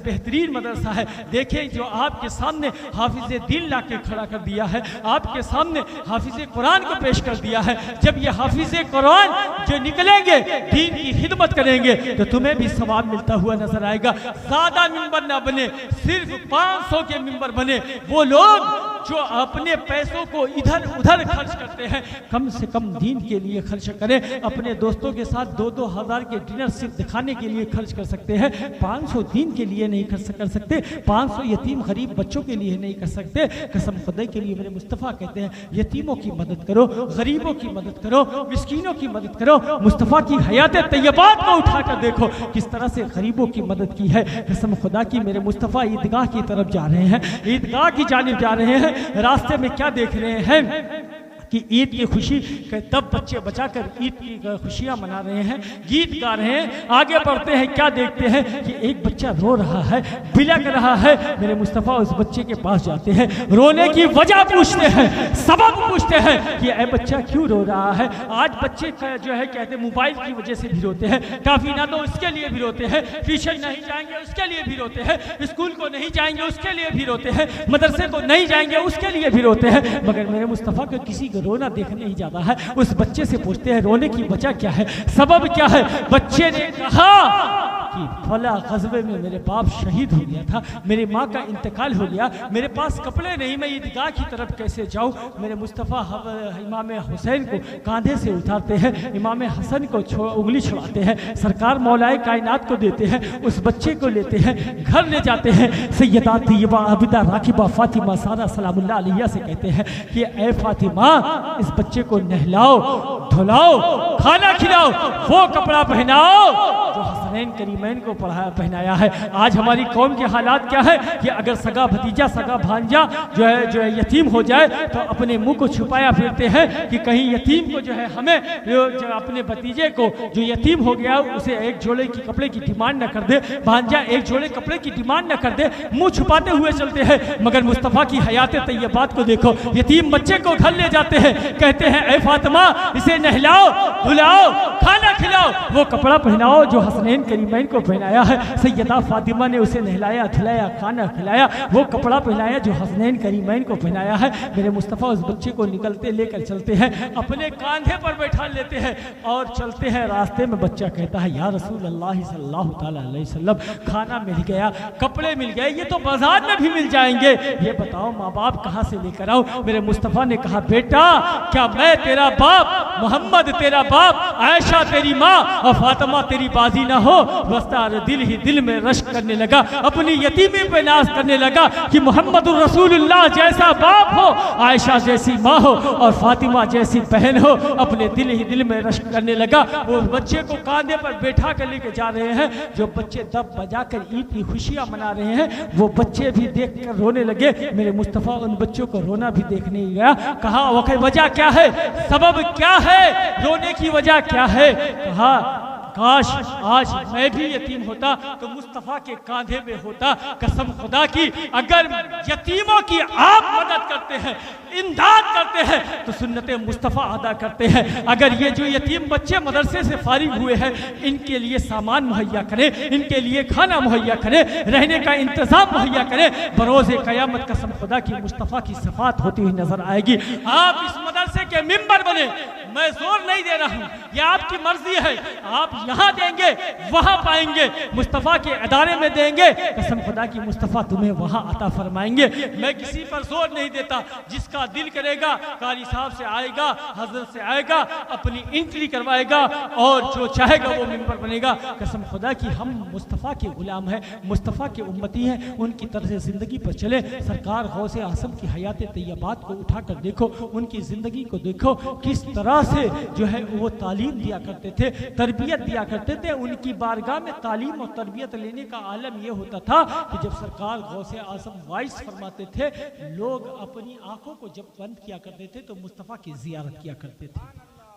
बेहतरीन मदरसा है। देखें जो आपके सामने हाफिज़े दीन ला के खड़ा कर दिया है, आपके सामने हाफिज़े कुरान को पेश कर दिया है। जब ये हाफिज़े कुरान जो निकलेंगे दीन की खिदमत करेंगे तो तुम्हें भी सवाब मिलता हुआ नजर आएगा। ज्यादा मिंबर ना बने, सिर्फ 500 के मिंबर बने। वो लोग जो अपने पैसों को इधर उधर खर्च करते हैं, कम से कम दीन के लिए खर्च करें। अपने दोस्तों के साथ 2-2 हज़ार के डिनर सिर्फ दिखाने के लिए खर्च कर सकते हैं, 500 दीन के लिए नहीं खर्च कर सकते, 500 यतीम गरीब बच्चों के लिए नहीं कर सकते। कसम खुदा के लिए मेरे मुस्तफ़ा कहते हैं यतीमों की मदद करो, गरीबों की मदद करो, मिस्कीनों की मदद करो। मुस्तफ़ा की हयात तैयबात को उठाकर देखो किस तरह से गरीबों की मदद की है। कसम खुदा की मेरे मुस्तफ़ा ईदगाह की तरफ जा रहे हैं, ईदगाह की जानिब जा रहे हैं, रास्ते में क्या देख रहे हैं, कि ईद की खुशी तब बच्चे बचाकर ईद की खुशियां मना रहे हैं, गीत गा रहे हैं। आगे बढ़ते हैं, क्या देखते हैं कि एक बच्चा रो रहा है, बिलक रहा है। मेरे मुस्तफ़ा उस बच्चे के पास जाते हैं, रोने की वजह पूछते हैं, सबब पूछते हैं कि ऐ बच्चा क्यों रो रहा है। आज बच्चे जो है कहते हैं मोबाइल की वजह से भी रोते हैं, काफी ना तो उसके लिए भी रोते हैं, ट्यूशन नहीं जाएंगे उसके लिए भी रोते हैं, स्कूल को नहीं जाएंगे उसके लिए भी रोते हैं, मदरसे को नहीं जाएंगे उसके लिए भी रोते हैं। मगर मेरे मुस्तफ़ा को किसी को रोना देखने ही जाता है। उस बच्चे से पूछते हैं रोने की वजह क्या है, सबब क्या है। बच्चे ने कहा कि फला ग़ज़वे में मेरे बाप शहीद हो गया था, मेरी माँ का इंतकाल हो गया, मेरे पास कपड़े नहीं, मैं ईदगाह की तरफ कैसे जाऊँ। मेरे मुस्तफ़ा इमाम हुसैन को कांधे से उतारते हैं, इमाम हसन को उंगली छुड़ाते हैं, सरकार मौलाए कायनात को देते हैं, उस बच्चे को लेते हैं, घर ले जाते हैं। सैयदा तय्यबा आबिदा राकिबा फातिमा सारा सलामुल्लाह अलैहा से कहते हैं कि ऐ फातिमा इस बच्चे को नहलाओ, धुलाओ, खाना खिलाओ, वो कपड़ा पहनाओ जो हसनैन करीमैन को पहनाया है। आज हमारी कौम के हालात क्या है कि अगर सगा भतीजा सगा भांजा जो है यतीम हो जाए तो अपने मुंह को छुपाया फिरते हैं कि कहीं यतीम को जो है हमें जो अपने भतीजे को जो यतीम हो गया उसे एक जोड़े की कपड़े की डिमांड न कर दे, भांजा एक जोड़े कपड़े की डिमांड न कर दे, मुंह छुपाते हुए चलते हैं। मगर मुस्तफ़ा की हयात तय्यबात को देखो, यतीम बच्चे को घर ले जाते हैं, कहते हैं ऐ फातिमा इसे नहलाओ, धुलाओ, खाना खिलाओ, वो कपड़ा पहनाओ जो हसनैन करीमैन को पहनाया है। सैयदा फातिमा ने उसे नहलाया, धुलाया, खाना खिलाया, वो कपड़ा पहनाया जो हसनैन करीमैन को पहनाया है। मेरे मुस्तफ़ा उस बच्चे को निकलते लेकर चलते हैं, अपने कांधे पर बैठा लेते हैं और चलते हैं। रास्ते में बच्चा कहता है या रसूल अल्लाह सल्लल्लाहु ताला अलैहि वसल्लम खाना मिल गया, कपड़े मिल गए, ये तो बाजार में भी मिल जाएंगे, ये बताओ माँ बाप कहाँ से लेकर आओ। मेरे मुस्तफ़ा ने कहा बेटा क्या मैं तेरा बाप, मोहम्मद तेरा बाप, आयशा तेरी माँ और फातिमा तेरी बाजी ना हो। वस्तार दिल ही दिल में रश्क करने लगा, अपनी यतीमी पे नाज करने लगा कि मोहम्मद रसूलुल्लाह जैसा बाप हो, आयशा जैसी माँ हो और फातिमा जैसी बहन हो। अपने दिल ही दिल में रश्क करने लगा। वो बच्चे को कांधे पर बैठा कर लेके जा रहे हैं। जो बच्चे दब बजाकर ईद की खुशियां मना रहे हैं वो बच्चे भी देख कर रोने लगे। मेरे मुस्तफ़ा उन बच्चों को रोना भी देखने गया। कहा वजह क्या है, सबब क्या है, रोने की वजह क्या है। कहा काश आज मैं भी यतीम होता तो मुस्तफ़ा के कांधे में होता। कसम खुदा की अगर यतीमों की आप मदद करते हैं, इमदाद करते हैं तो सुन्नते मुस्तफ़ा अदा करते हैं। अगर ये जो यतीम बच्चे मदरसे से फारिग हुए हैं इनके लिए सामान मुहैया करें, इनके लिए खाना मुहैया करें, रहने का इंतजाम मुहैया करें, बरोज़े क़यामत कसम खुदा की मुस्तफ़ा की सफ़ात होती हुई नजर आएगी। आप इस मदरसे के मिंबर बने, मैं जोर नहीं दे रहा हूँ, यह आपकी मर्जी है। आप यहाँ देंगे वहाँ पाएंगे, मुस्तफ़ा के अदारे में देंगे, कसम खुदा की मुस्तफ़ा तुम्हें वहाँ अता फरमाएंगे। मैं किसी पर जोर नहीं देता, जिसका दिल करेगा कारी साहब से आएगा, हजरत से आएगा, अपनी एंट्री करवाएगा और जो चाहेगा वो मिंबर बनेगा। कसम खुदा की हम मुस्तफ़ा के गुलाम हैं, मुस्तफ़ा के उम्मती हैं, उनकी तरह ज़िंदगी पर चले। सरकार गौसे आज़म की हयात तय्यबात को उठाकर देखो, उनकी ज़िंदगी को देखो, किस तरह से जो है वो तालीम दिया करते थे, तरबियत दिया करते थे। उनकी बारगाह में तालीम और तरबियत लेने का आलम यह होता था कि जब सरकार गौसे आज़म वाइस फरमाते थे, लोग अपनी आंखों को जब बंद किया करते थे तो मुस्तफ़ा की ज़ियारत किया करते थे,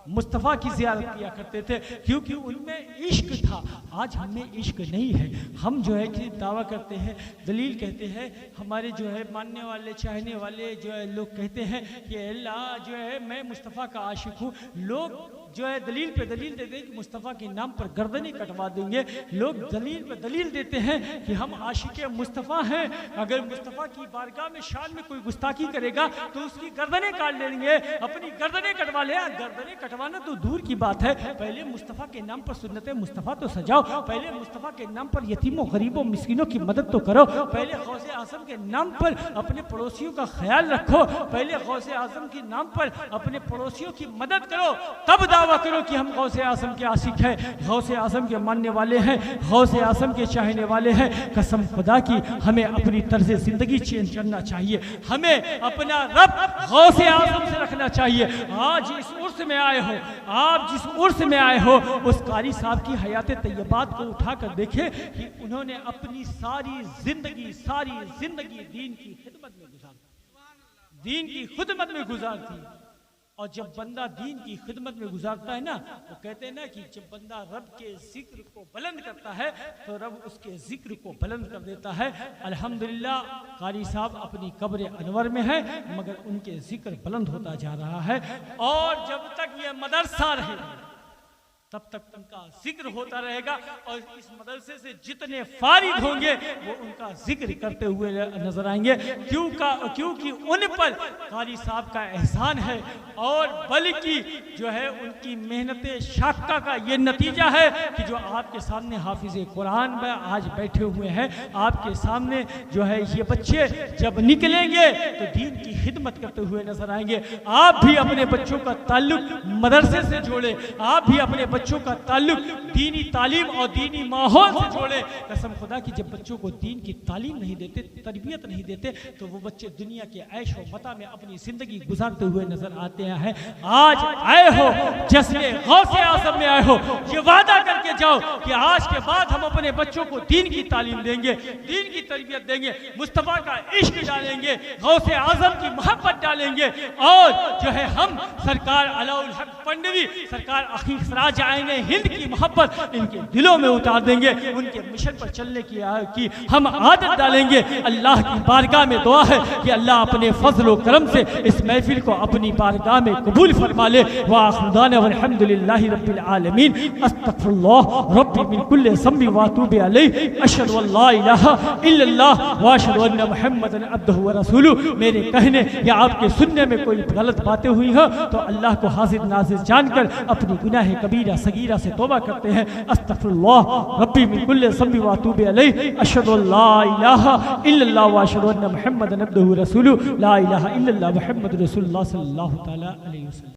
मुस्तफ़ा की ज़ियारत किया करते थे, क्योंकि उनमें इश्क था। आज हमें इश्क नहीं है। हम जो है कि दावा करते हैं, दलील कहते हैं, हमारे जो है मानने वाले चाहने वाले जो है लोग कहते हैं कि अल्लाह जो है मैं मुस्तफ़ा का आशिक हूँ। लोग जो है दलील पे दलील देते हैं कि मुस्तफ़ा के नाम पर गर्दनें कटवा देंगे। लोग दलील पे दलील देते हैं कि हम आशिक मुस्तफ़ा हैं, अगर मुस्तफ़ा की बारगाह में शान में कोई गुस्ताखी करेगा तो उसकी गर्दनें काट लेंगे, अपनी गर्दनें कटवा ले। गर्दनें कटवाना तो दूर की बात है, पहले मुस्तफ़ा के नाम पर सुन्नत मुस्तफ़ा तो सजाओ, पहले मुस्तफ़ा के नाम पर यतीमों गरीबों मिस्किनों की मदद तो करो, पहले गौसे आज़म के नाम पर अपने पड़ोसियों का ख्याल रखो, पहले गौसे आज़म के नाम पर अपने पड़ोसियों की मदद करो, तब दावा करो कि हम गौसे आज़म के आशिक हैं, गौसे आज़म के मानने वाले हैं, गौसे आज़म के चाहने वाले हैं। कसम खुदा की हमें अपनी तर्ज ज़िंदगी चेंज करना चाहिए, हमें अपना रब गौसे आज़म से रखना चाहिए। आज इस उर्स में आए हो, आप जिस उर्स में आए हो, उस कारी साहब की हयात तय्यबात को उठाकर देखें कि उन्होंने अपनी सारी जिंदगी दीन की खिदमत में गुजार दी, दीन की खिदमत में गुजार दी। और जब बंदा दीन की खिदमत में गुजारता है ना, वो कहते हैं ना कि जब बंदा रब के जिक्र को बुलंद करता है तो रब उसके जिक्र को बुलंद कर देता है। अल्हम्दुलिल्लाह कारी साहब अपनी कब्र अनवर में है, मगर उनके जिक्र बुलंद होता जा रहा है। और जब तक ये मदरसा रहेगा तब तक उनका जिक्र होता रहेगा, और इस मदरसे से जितने फारिग होंगे वो उनका जिक्र करते हुए नजर आएंगे। क्योंकि उन पर कारी साहब का एहसान है, और बल्कि जो है उनकी मेहनत शाक्का का ये नतीजा है कि जो आपके सामने हाफिज कुरान में आज बैठे हुए हैं, आपके सामने जो है ये बच्चे जब निकलेंगे तो दीन की खिदमत करते हुए नजर आएंगे। आप भी अपने बच्चों का ताल्लुक मदरसे से जोड़े, आप भी अपने बच्चों का ताल्लुक दीनी तालीम और दीनी माहौल से जोड़े। कसम खुदा की जब बच्चों को दीन की तालीम नहीं देते, तरबियत नहीं देते, तो वो बच्चे दुनिया के ऐश और मता में अपनी जिंदगी गुजारते हुए नजर आते हैं। आज आए हो जश्न गौसे आज़म में आए हो, ये वादा करके जाओ कि आज के बाद हम अपने बच्चों को दीन की तालीम देंगे, दीन की तरबियत देंगे, मुस्तफा का इश्क डालेंगे, गौसे आज़म की मोहब्बत डालेंगे, और जो है हम सरकार अलाउल हक पंडवी, सरकार अखीक सराज आईने हिंद की मोहब्बत इनके दिलों में उतार देंगे। उनके मिशन पर चलने की हम आदत डालेंगे। अल्लाह की बारगाह में दुआ है कि अल्लाह अपने फजल व करम से इस महफिल को अपनी बारगाह में कबूल फरमा ले। व आखिर दाना वल्हम्दुलिल्लाहि रब्बिल आलमीन। अस्तगफिरुल्लाह रब्बी मिन कुल्लि ज़ंबि व अतूबु अलैहि। अशहदु अल्ला इलाहा इल्लल्लाह व अशहदु अन्न मुहम्मदन अब्दुहु व रसूलुहु। मेरे कहने या आपके सुनने में कोई गलत बातें हुई हो तो अल्लाह को हाजिर नाज़िर जानकर अपनी गुनाह कबीरा सगीरा से तौबा करते हैं। अस्तगफिरुल्लाह रब्बी मिन कुल्लि ज़ंबि व अतूबु अलैहि। अशहदु अल्ला इलाहा इल्लल्लाह व अशहदु अन्न मुहम्मदन अब्दुहु व रसूलुहु। ला इलाहा इल्लल्लाह मुहम्मदुर रसूलुल्लाह सल्लल्लाहु तआला अलैहि वसल्लम।